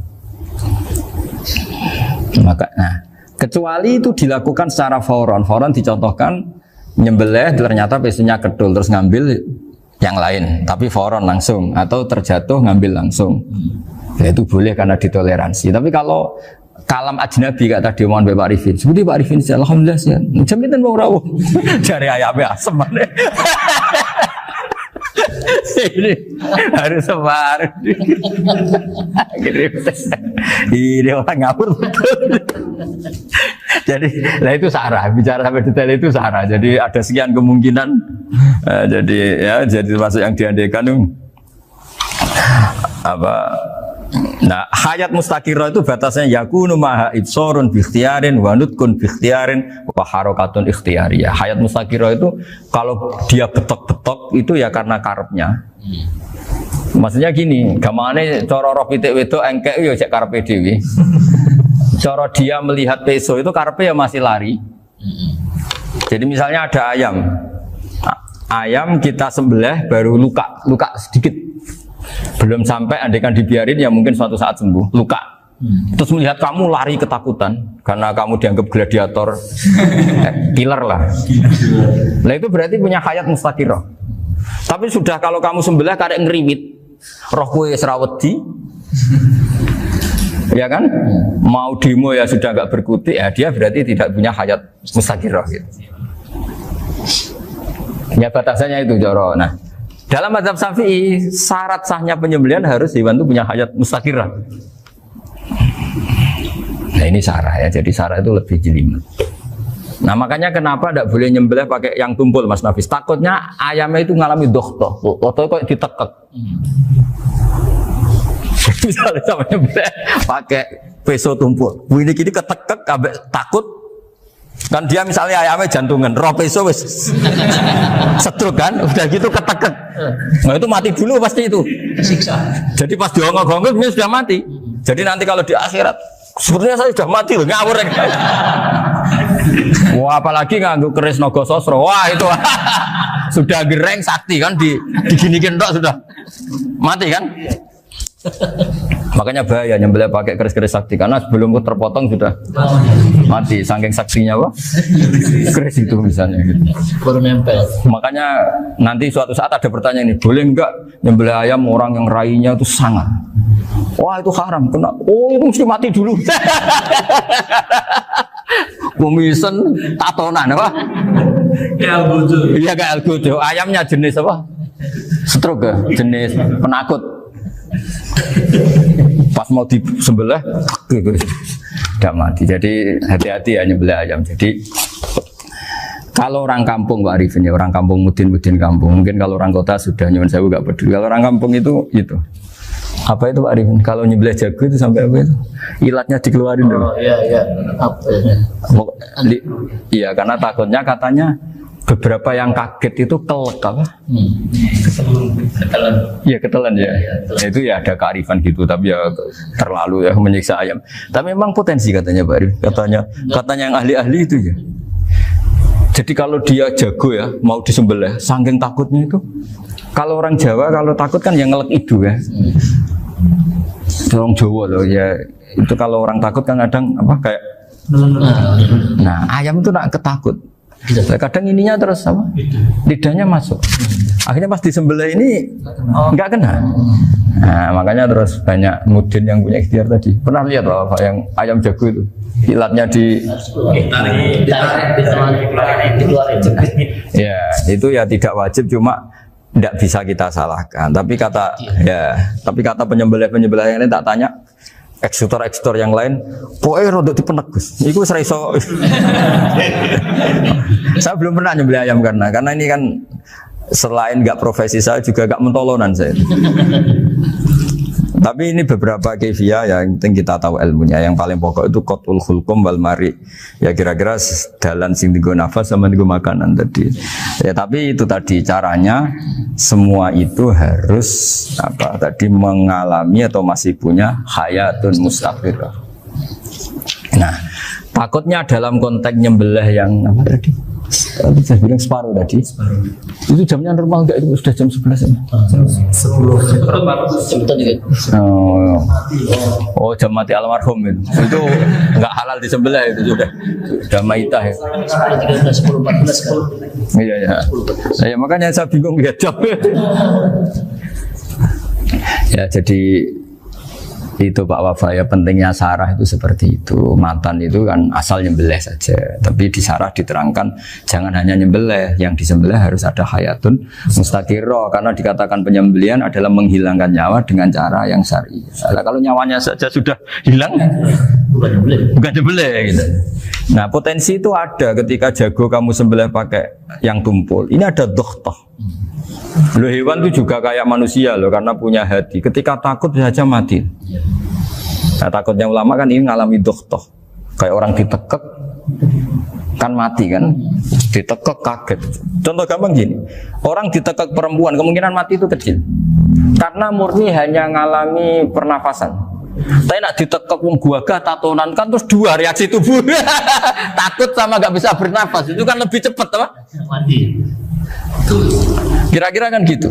Kecuali itu dilakukan secara fauron. Fauron dicontohkan nyembelih ternyata pesunya kedul terus ngambil yang lain, tapi fauron langsung atau terjatuh ngambil langsung. Ya, itu boleh karena ditoleransi. Tapi kalau kalam ajnabi kata tadi omongan Pak Arifin, seperti Pak Arifin saya alhamdulillah sih. Jaminan mau rawuh dari ayamnya asem mana. Ini harus sebar. Ini orang ngawur betul. Jadi, nah itu sarah. Bicara sampai detail itu sarah. Jadi ada sekian kemungkinan. Jadi ya, jadi termasuk yang diandaikan apa? Nah, hayat mustaqirah itu batasnya yakunu maha ibsorun bikhtiarin wa nutkun bikhtiarin wa harokatun ikhtiyariyah. Hayat mustaqirah itu kalau dia betok-betok itu ya karena karepnya. Maksudnya gini, gampangane cara roh pitik wedok engkek yo cek karepe dhewe. Cara dia melihat peso itu karepe ya masih lari. Jadi misalnya ada ayam. Ayam kita sembelih baru luka sedikit. Belum sampai andaikan dibiarin ya mungkin suatu saat sembuh, luka. Terus melihat kamu lari ketakutan karena kamu dianggap gladiator, killer lah. Nah itu berarti punya hayat mustaqirah. Tapi sudah kalau kamu sembelah karek ngeriwit, roh kue serawedi, ya kan? Mau demo ya sudah nggak berkutik, ya dia berarti tidak punya hayat mustaqirah. Gitu. Ya batasannya itu Joro. Nah. Dalam mazhab Syafi'i, syarat sahnya penyembelihan harus hewan itu punya hayat mustaqirah. Nah ini sarah ya, jadi sarah itu lebih jelimet. Nah makanya kenapa tidak boleh nyembelih pakai yang tumpul Mas Nafis? Takutnya ayamnya itu ngalami dohtoh, dohtoh kok ditekek. Misalnya sama nyembelih pakai peso tumpul, ini kini ketekek, takut. Kan dia misalnya ayamnya jantungan, roh peso wis setruk kan, udah gitu ketekek. Nah itu mati dulu pasti itu. Siksa. Jadi pas diongok-ongok dia sudah mati. Jadi nanti kalau di akhirat, sebenarnya saya sudah mati loh, ngawur. Wah apalagi nganggo keris naga sosro, wah itu sudah gereng sakti kan diginikin tok sudah mati kan. Makanya bahaya nyembelih pakai keris-keris sakti karena sebelum terpotong sudah mati saking saksinya wah keris itu misalnya gitu. Baru nempel. Makanya nanti suatu saat ada pertanyaan ini, boleh enggak nyembelih ayam orang yang rainya itu sangat? Wah itu haram, kena. Oh itu mesti mati dulu. Komisen tatonan apa? Ya algojo. Iya kayak algojo. Ayamnya jenis apa? Stroke ya? Jenis penakut. Pas mau disembelih tidak mati. Jadi hati-hati ya nyembelih ayam. Jadi kalau orang kampung Pak Arifin ya, orang kampung mudin kampung. Mungkin kalau orang kota sudah nyuwun sewu gak peduli. Kalau orang kampung itu apa itu Pak Arifin? Kalau nyembelih jago itu sampai apa itu? Ilatnya dikeluarin dulu. Oh iya. Apa ya? Iya karena takutnya katanya beberapa yang kaget itu kelek apa? Ketelan. Iya ketelan ya. Itu ya ada kearifan gitu, tapi ya terlalu ya menyiksa ayam. Tapi memang potensi katanya Pak Arif. Katanya yang ahli-ahli itu ya. Jadi kalau dia jago ya mau disembelih, saking takutnya itu. Kalau orang Jawa kalau takut kan yang ngelek idu ya. Orang Jawa loh ya. Itu kalau orang takut kan kadang apa kayak. Nah ayam itu nak ketakut. Kadang ininya terus apa? Lidahnya masuk. Akhirnya pas disembelih ini nggak kena. Nah, makanya terus banyak mudin yang punya ikhtiar tadi. Pernah lihat apa yang ayam jago itu? Ilatnya ya itu ya tidak wajib, cuma tidak bisa kita salahkan. Tapi kata penyembelih yang ini tak tanya. Eksekutor yang lain, pokoknya rodok dipenegus. Iku seraiso. Saya belum pernah nyembelih ayam karena ini kan selain nggak profesi saya juga nggak mentolonan saya. Tapi ini beberapa kefiah ya, yang penting kita tahu ilmunya. Yang paling pokok itu qatul khulqum wal mari. Ya kira-kira dalan sing digo nafas sama digo makanan tadi. Ya tapi itu tadi caranya semua itu harus apa tadi mengalami atau masih punya hayatun mustaqirah. Nah, takutnya dalam konteks nyembelih yang apa tadi? Tadi saya bilang separuh tadi. Itu jamnya normal enggak? Itu sudah jam 11 ya? 10. Oh, jam mati almarhum itu. Itu enggak halal disembelih itu sudah maitah ya. 10, 14, 10. Iya ya. Saya makanya saya bingung lihat jam. Ya jadi itu Pak Wafa ya, pentingnya sarah itu seperti itu. Matan itu kan asal nyembelih saja, tapi di sarah diterangkan jangan hanya nyembelih, yang disembelih harus ada hayatun mustaqirah, karena dikatakan penyembelihan adalah menghilangkan nyawa dengan cara yang syar'i. Nah, kalau nyawanya saja sudah hilang bukan nyembelih gitu. Nah, potensi itu ada ketika jago kamu sembelih pakai yang tumpul. Ini ada dokhtoh. Loh, hewan itu juga kayak manusia loh, karena punya hati. Ketika takut saja mati. Nah, takutnya ulama kan ini ngalami dokhtoh. Kayak orang ditekek kan mati kan, ditekek kaget. Contoh gampang gini, orang ditekek perempuan kemungkinan mati itu kecil, karena murni hanya ngalami pernafasan. Tapi nak ditekek wong gagah tatonan kan terus dua reaksi tubuh. Takut sama nggak bisa bernafas itu kan lebih cepat apa? Mati. Kira-kira kan gitu.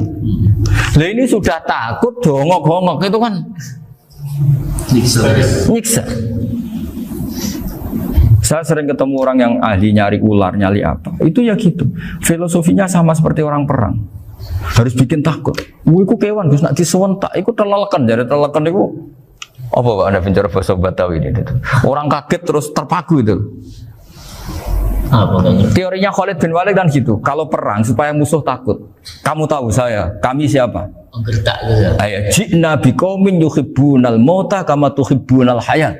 Lah ini sudah takut dongok-dongok itu kan nyiksa. Saya sering ketemu orang yang ahli nyari ular, nyari apa. Itu ya gitu. Filosofinya sama seperti orang perang. Harus bikin takut. Iku kewan Gus nak disewentak, iku telelekan, jadi telelekan iku apa Pak Anda bicara bahasa Batawi ini? Orang kaget terus terpaku itu. Teorinya Khalid bin Walid kan gitu. Kalau perang supaya musuh takut. Kamu tahu saya, kami siapa? Menggertak gitu. Ayat ji'na biqaumin yuhibbunal mauta kama tuhibbunal hayat.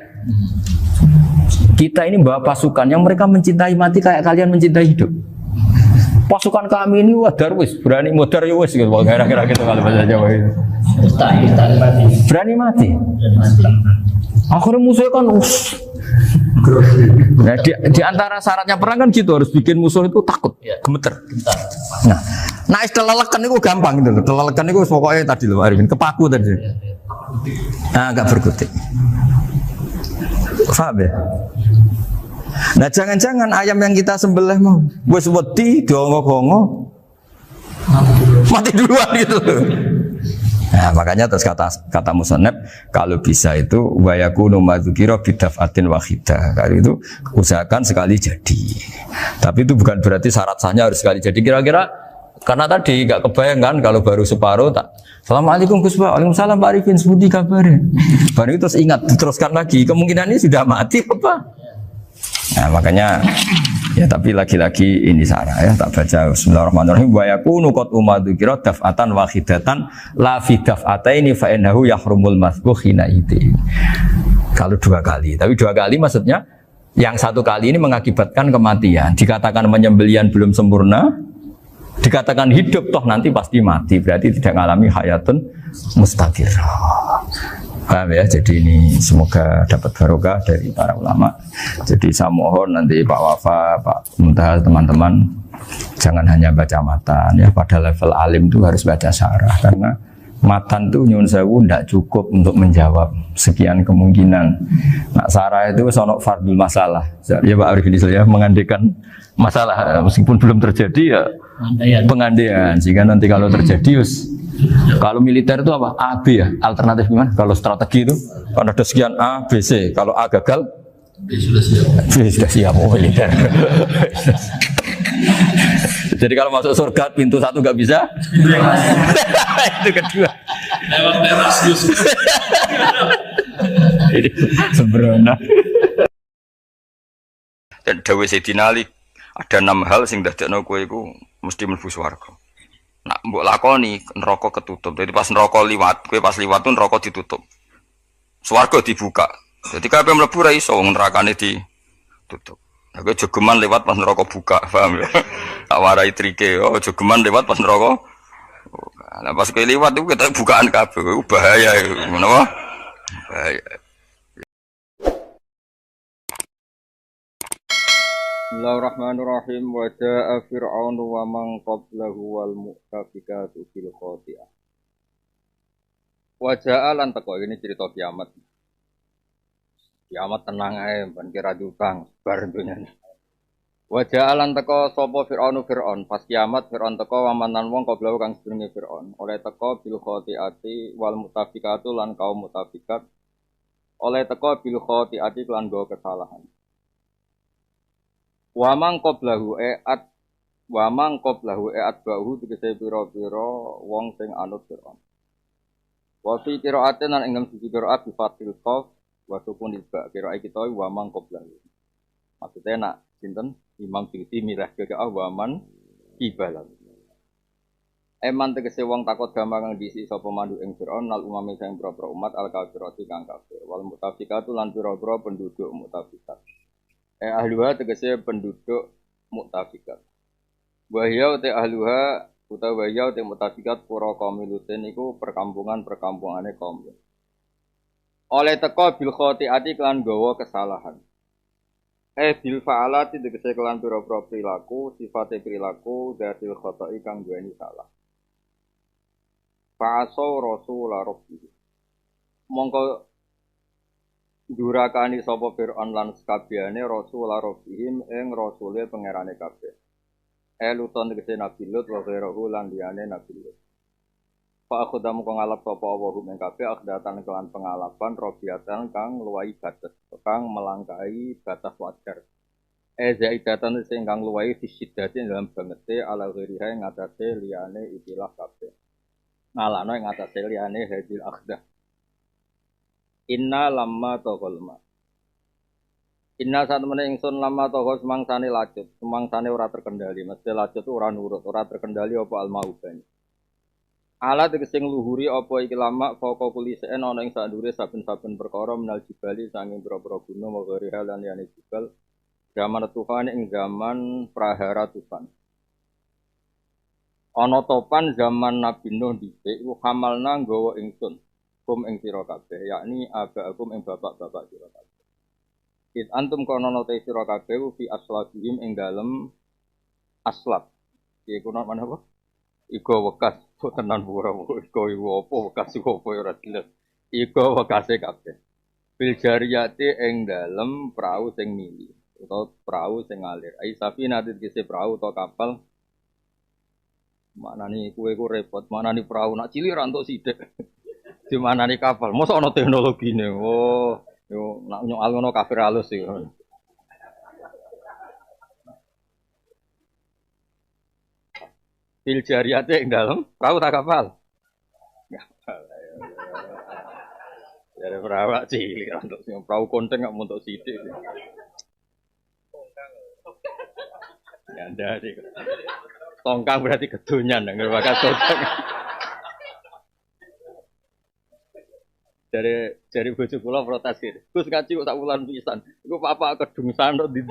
Kita ini bawa pasukan yang mereka mencintai mati kayak kalian mencintai hidup. Pasukan kami ini wah darwis, berani modar ya wis gitu. Kira-kira gitu kalau bahasa Jawa itu. Berani mati. Akhirnya musuhnya kan nah, di antara syaratnya perang kan gitu, harus bikin musuh itu takut, gemeter. Nah istilah lelekan itu gampang gitu loh. Lelekan itu pokoknya tadi loh Arifin, kepaku tadi. Nah agak berkutik. Paham ya? Nah jangan-jangan ayam yang kita sembelih mau wis wedi dongok-dongok mati duluan gitu. Nah makanya terus kata musannaf kalau bisa itu wayakunu madzukira bidafatin wahidah. Kalau itu usahakan sekali jadi. Tapi itu bukan berarti syarat sahnya harus sekali jadi. Kira-kira karena tadi nggak kebayang kan kalau baru separuh tak. Assalamualaikum Gus Pak. Waalaikumsalam Pak Arifin. Sebuti kabarnya. Baru itu terus ingat diteruskan lagi. Kemungkinan ini sudah mati apa? Nah makanya ya tapi lagi-lagi ini sarah ya, tak baca bismillahirrahmanirrahim wa yakunu qad umadukira daf'atan wahidatan la fi daf'ataini fa innahu yahrumul masbuh hina itu. Kalau dua kali, tapi dua kali maksudnya yang satu kali ini mengakibatkan kematian. Dikatakan penyembelihan belum sempurna, dikatakan hidup toh nanti pasti mati, berarti tidak mengalami hayatun mustaqirah. Paham ya? Jadi ini semoga dapat barokah dari para ulama. Jadi saya mohon nanti Pak Wafa, Pak Muntaha, teman-teman jangan hanya baca matan ya, pada level alim itu harus baca syarah, karena matan itu nyun sewu tidak cukup untuk menjawab sekian kemungkinan. Nah syarah itu sono fardul masalah. Ya Pak Arifin ya, mengandaikan masalah meskipun belum terjadi ya pengandaian, sehingga nanti kalau terjadi kalau militer itu apa? A, B ya? Alternatif gimana? Kalau strategi itu kan ada sekian A, B, C. Kalau A gagal, B sudah siap. B sudah siap, oh militer. Jadi kalau masuk surga pintu satu nggak bisa, itu kedua. Lewat teras Yusuf. Ini sembrono. Dan Dawe Sayyidina Ali ada 6 hal sing dadekno kowe iku mesti mlebu swarga. Nak mbok lakoni neraka ketutup. Jadi pas neraka liwat, kowe pas liwat tuh neraka ditutup. Swarga dibuka. Jadi kabeh mlebu ra iso wong nerakane ditutup. Aku jogeman lewat pas neraka buka, paham ya? Tak warai trike, oh jogeman lewat pas neraka buka. Nah pas kowe liwat itu kita bukaan kabeh, bahaya itu, menapa? Bahaya. Bismillahirrahmanirrahim. Wa jaa fir'aunu wa man qablahu wal mu'tafikatu bil khati'ah. Wa jaa lan teko ini cerita kiamat. Kiamat tenang ae, ben kira utang bar dunyane. Wa jaa lan teko sapa fir'aunu fir'aun. Pas kiamat fir'aun teko wamanan wong qablahu kang sedurunge fir'aun. Oleh teko bil khati'ati wal mu'tafikatu lan kaum mu'tafikat. Oleh teko bil khati'ati lan go kesalahan. Wamang qoblahu bahu tegese pira-pira wong sing anut Fir'aun. Wa fi qira'atin lan ing sisi qira'at bi fathil qaf wa sukun ba qira'ah kita wamang qoblahu. Maksudnya nak sinten Imam Suyuti mirah ke waman kibalan. Eman tegese wong takut gampang kang diisi sapa mandu ing Fir'aun nal umami sing pira-pira umat al kafirati kang kafir wal mutafikatu lan pira-pira penduduk mutafikat. Ahluha tegese penduduk muktafikat. Wahya te ahluha utawa wahya te muktafikat pura kaum Lutin iku perkampungan-perkampungane kaum Lut. Oleh teka bil khotiati kelan gawa kesalahan. Bil fa'alati tegese kelan pira-pira perilaku, sifate perilaku datil khotai kang duweni salah. Fa'asau rasula rabbih. Mongko durakani sapa Fir'aun lan sakabehane rasul rabbihim ing rasule pangerane kabeh. Luton tegese Nabi Lut wa ghairuhu lan liyane Nabi Lut. Fa akhdamu kang ngalap sapa wa hum ing kabeh akhdatan kelan pengalapan robiatan kang luwahi batas, kang melangkai batas wajar. Zaidatan sing kang luwahi fisidati dalam bangete ala ghairiha ing atase liyane ikilah kabeh. Ngalano ing atase liyane hadil akhdah. Inna lamma togolma. Inna saat mana ingsun lamma togol semangsane lacut, semangsane ora terkendali. Mesti lacut itu ora nurut, ora terkendali apa almaubani. Ala tegese ngluhuri apa iki lama foko kuliseen ana ing sadure saben-saben perkara menal jibali sanging pira-pira gunung wa ghariha lan liyane jibal. Zaman tufan ing zaman prahara tufan. Ana topan zaman Nabi Nuh dhisik iku hamalna nggawa ingsun. Kum ing sira kabeh yakni abaakum ing bapak-bapak sira kabeh. It antum kono te sira kabeh fi aslabihim ing dalem aslab. Iku nang mana apa? Iku wekas tenan ora iku apa wekas iku apa ora jelas. Iku wekase kabeh. Bil jariyati ing dalem prau sing mili utawa prau sing ngalir. Ai safinah tegese prau utawa kapal. Maknane kuwe ku repot, maknane prau nak cilik ra entuk sithik. Di mana nih kapal? Masa ana teknologine? Oh, yo nak nyoal ngono kafir halus iki. Fil jariyate ing dalem perahu tak kapal. Kapal. Jare perahu cilik untuk sing perahu konteng gak muntuk sithik. Ya ndak sih. Tongkang berarti kedonyan nang bakat tongkang. Dari bojo kula protes iki. Gus ngaji kok tak wulan pisan. Iku apa kedungsan tok ndi.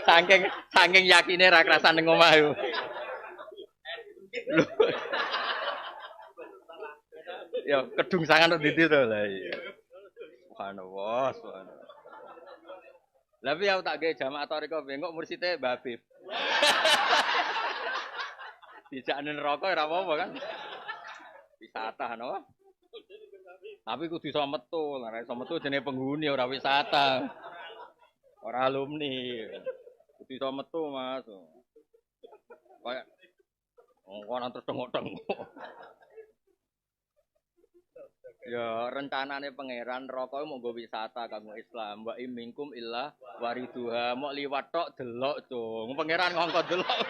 Saking yakine ra krasan ning omah yo. Ya kedungsangan tok ndi to lah iya. Subhanallah, subhanallah. Lah piye aku tak gawe jamaah toriko bengok mursite Mbah Habib. Dijakne neraka ora apa-apa kan. Wisata no. Tapi kudu iso metu, ora iso metu jenenge penghuni ora wisata. Ora alumni. Kudu iso metu, Mas. Kayak ngono terus tengok-tengok. Ya rencanane pangeran neraka mau nggo wisata kanggo Islam. Wa imingkum illa wariduha. Mok liwat tok delok, Cung. Pangeran ngongkon delok.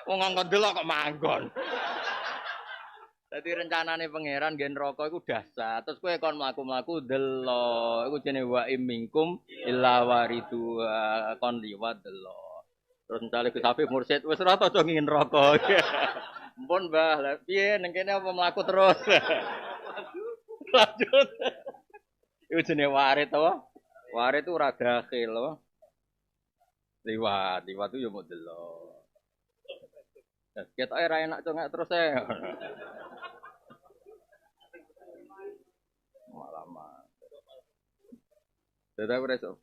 Wong ngongkon delok kok manggon. Dadi rencanane pangeran gen neraka iku dahsyat. Terus kowe kon mlaku-mlaku delok. Iku jenenge wa imingkum illa waridu kon liwat delok. Terus misale Gus Hafif mursyid wis ora tau ngin neraka. Mpun Mbah, lha piye ning kene apa mlaku terus? Lanjut. Iku jenenge warit to. Warit itu ora dakhil to. Liwat itu yo mau delok. Kita era enak congak terus saya. Malah mah. Dadi ora iso.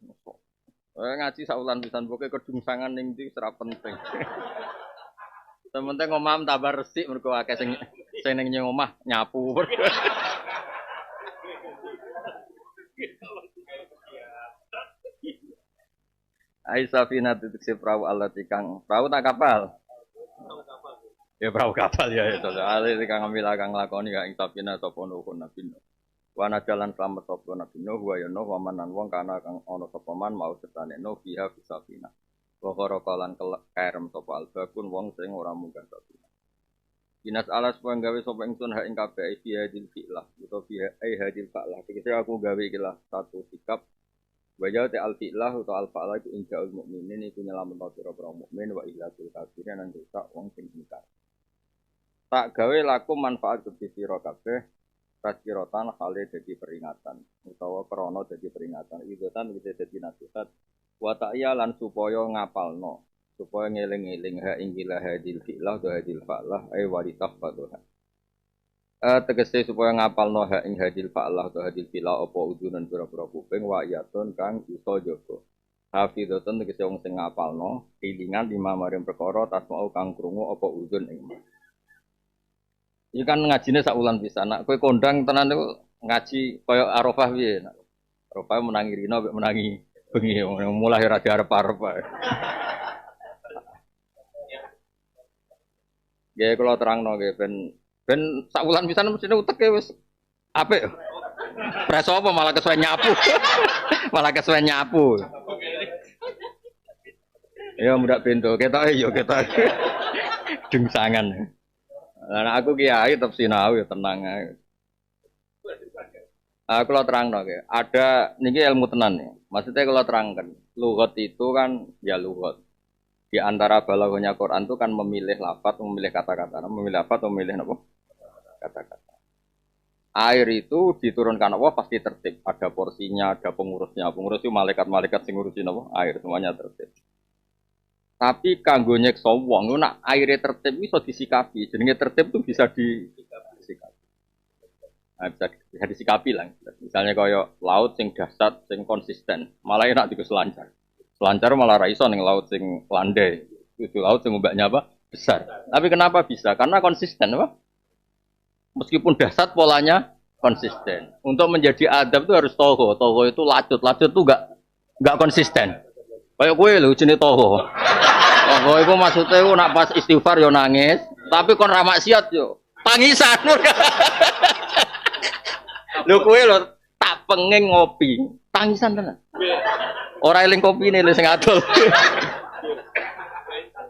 Ngaji saulan pisan pokoke kedungsangan ning ndi ora penting. Sementing omah tambah resik mergo akeh sing ning omah nyapu. Aisafina titik si perahu Allah tikang perahu tak kapal. Ya perahu kapal ya itu. Ale tikang ambil akang lakoni kang Safina sapa nuhun nabi. Wana jalan selamat sapa nabi Nuh wa ya Nuh wa manan wong kana kang ana sapa man mau setane Nuh biha Safina. Wa qaraqalan kerem sapa albakun wong sing ora munggah Safina. Dinas alas pun gawe sapa ingsun hak ing kabeh fi hadil fi'lah utawa fi hadil fa'lah. Iki aku gawe iki lah satu sikap. Wajah te al-fi'lah atau al-fa'lah itu inja'ul mu'minin itu nyelametno pira-pira mukmin wa ihlasul kafirin lan rusak wong sing ingkar. Tak gawe laku manfaat kedhi sira kabeh tazkiratan hale dadi peringatan utawa krana dadi peringatan idotan wis dadi nasihat wa ta'ya lan supaya ngapalno supaya ngeling-eling ha inggilah hadil fi'lah wa hadil fa'lah ay waritah fadha. Tegese supaya ngapalno hak ing hadil fa'lah atau hadil fila apa udunan pira-pira kuping wa yatun kang iso jaga. Hafidhatun tegese wong sing ngapalno ilingan lima maring perkara tasmau kang krungu apa udun ing. Iki kan ngajine sak wulan pisan. Nek kowe kondang tenan niku ngaji kaya Arafah piye. Arafah menangi rino mek menangi bengi mulai ora diarep-arep ae. Nggih kula terangno nggih ben sak wulan pisan mesti uteke wis apik. Preso apa malah kesuwen nyapu. Malah kesuwen nyapu. Ya mudak pintu, ketoke yo ketoke. Dungsangan. Lah aku kiai tetep sinau ya tenang ae. Aku lo terangno nggih. Ada niki ilmu tenan nih. Maksudnya kalau terangkan, lughat itu kan ya lughat. Di antara balaghahnya Quran itu kan memilih lafaz, memilih kata-kata, memilih lafaz, memilih apa? Kata-kata. Air itu diturunkan Allah pasti tertib. Ada porsinya, ada pengurusnya. Pengurus itu malaikat-malaikat sing ngurusin apa? Air semuanya tertib. Tapi kanggo nyekso wong nak airnya tertib iso disikapi. Jenenge tertib itu bisa disikapi. Nah, bisa disikapi lah. Misalnya kaya laut sing dasar, sing konsisten, malah enak digo selancar. Selancar malah ra iso ning laut sing landai. Itu laut sing ombaknya apa? Besar. Tapi kenapa bisa? Karena konsisten apa? Meskipun dasar polanya konsisten. Untuk menjadi adab itu harus toho. Toho itu lacut. Lacut itu enggak konsisten. Kayak kowe lho jenenge toho. Toho itu maksudnya itu nak pas istighfar yo nangis, tapi kon ra maksiat yo tangisan. Lho kowe lho tak pengen ngopi, tangisan tenan. Ora eling kopine lho sing adol.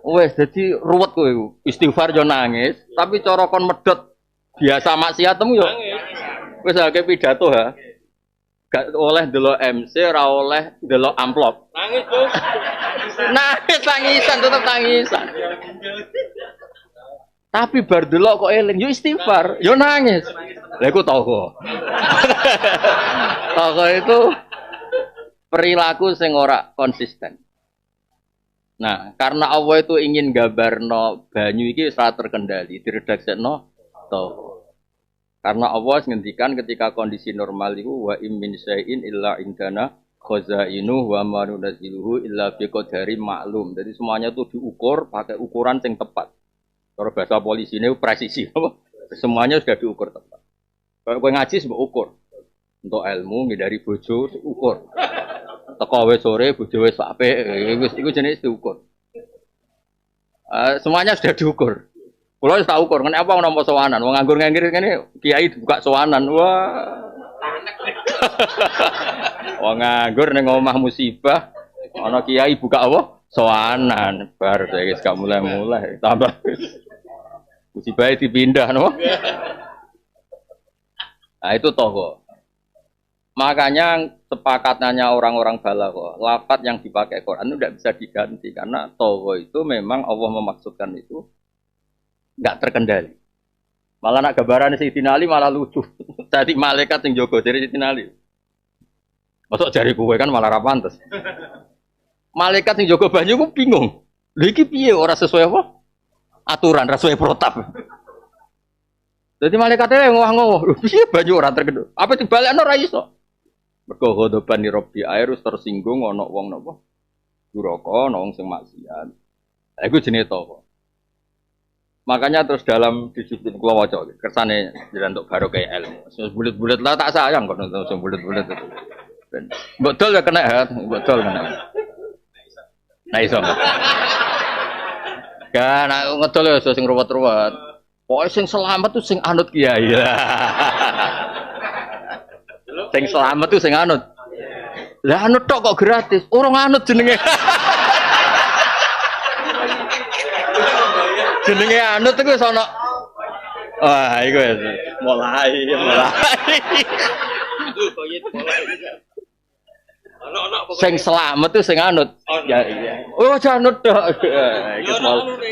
Wes dadi ruwet kowe. Istighfar yo nangis, tapi cara kon medhot biasa maksiatmu yo. Wis akeh pidato ha. Gak oleh delok MC, ora oleh delok amplop. Nangis, Bos. Nangis tangisan tetep tangisan. Tapi bar delok kok eling yo istighfar, yo nangis. Lah iku toho. Toho itu perilaku sing ora konsisten. Nah, karena Allah itu ingin gambarno banyu iki ora terkendali, diredaksekno toho. Karena Allah ngendikan ketika kondisi normal itu wa min syai'in illa indana khazainu wa ma nunzilu illa bi qadarin maklum. Jadi semuanya itu diukur pakai ukuran yang tepat. Kalau bahasa polisi ini presisi apa? Semuanya sudah diukur tepat. Kalau kowe ngaji mbok ukur. Untuk ilmu ngindari bojo ukur. Teko wis sore bojo wis apik, iku jenis diukur. Semuanya sudah diukur. Kalau wis tak ukur, kenapa orang mau sowanan? Wong nganggur-nganggur ngene kiai buka sowanan. Wah. Wong nganggur ning omah musibah, ana kiai buka apa? Sowanan. Bar wis gak mulai-mulai, tambah musibah dipindah no. Nah itu toho. Makanya sepakatannya orang-orang balagha, lafaz yang dipakai Quran itu tidak bisa diganti karena toho itu memang Allah memaksudkan itu enggak terkendali. Malah nak gambaran Sayyidina Ali malah lucu. Jadi malaikat yang jaga dari Sayyidina Ali. Masuk jari kowe kan malah ra pantes. Malaikat yang jaga banyu ku bingung. Lha iki piye ora sesuai apa? aturan rasuwe protap. Jadi malaikatnya ngowah-ngowah, piye banyu ora terkeduk. Apa dibalekno ora iso. Mergo ghadaban ni Rabbi air wis tersinggung ana wong napa? Duraka, ana wong sing maksiat. Lah iku jenenge tapa. Makanya terus dalam disiplin kula waca kersane jenengan untuk barokah ilmu. Wis bulet-bulet lah tak sayang kok nonton sing bulet-bulet itu. Mbok dol ya kena hat, mbok dol kena. Nah iso. Kan aku ngedol ya sing ruwet-ruwet. Pokoke sing selamat tuh sing anut kiai. Sing selamat tuh sing anut. Lah anut tok kok gratis. Orang anut jenenge. Jenenge anut iku wis ana. Wah, iku wis mulai. Sing selamat tuh sing anut. Ya iya. Oh, janut tok. Iku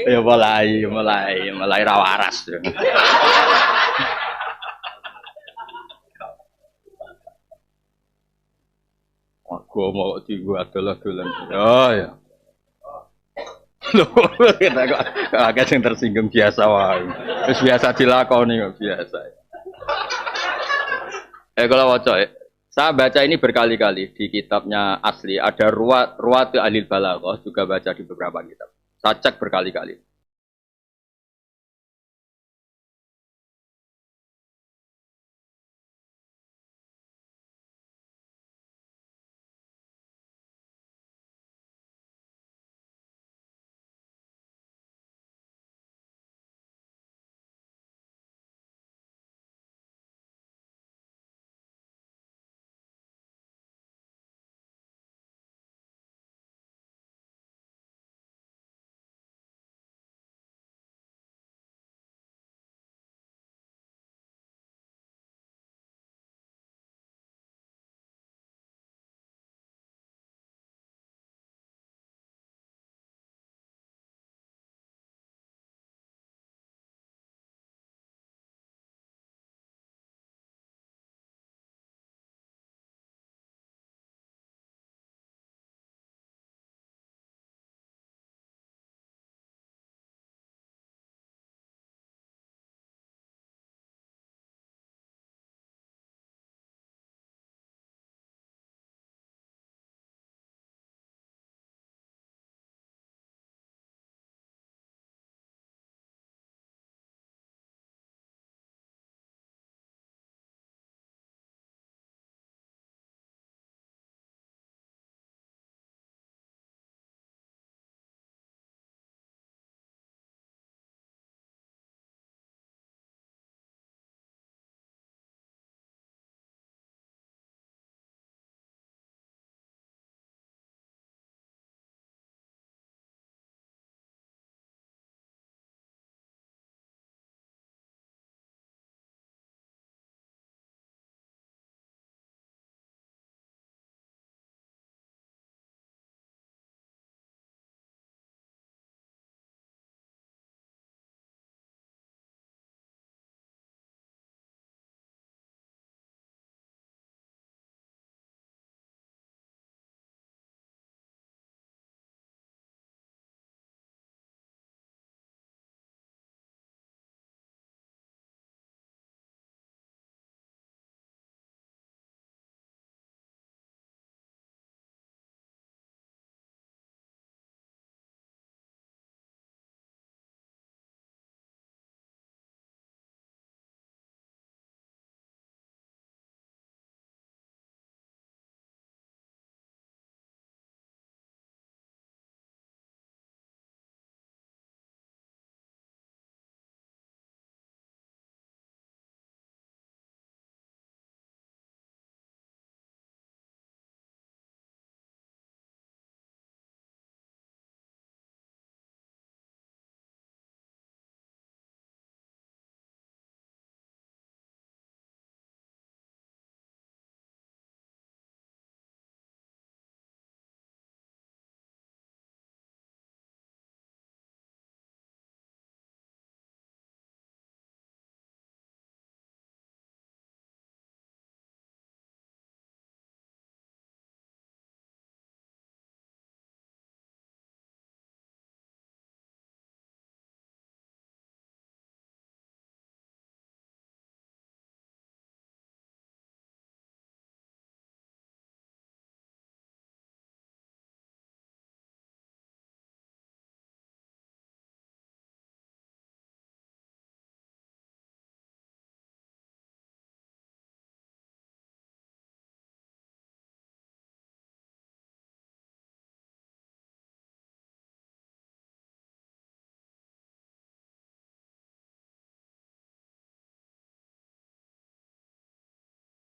ya mulai ra waras. Aku mau digua dolan-dolan. Oh ya. Loh, kita kok agak sing tersinggung biasa wae. Wis biasa dilakoni kok biasa. Kalau waca saya baca ini berkali-kali di kitabnya asli ada ruwat ahli balaghah juga baca di beberapa kitab. Saya cek berkali-kali.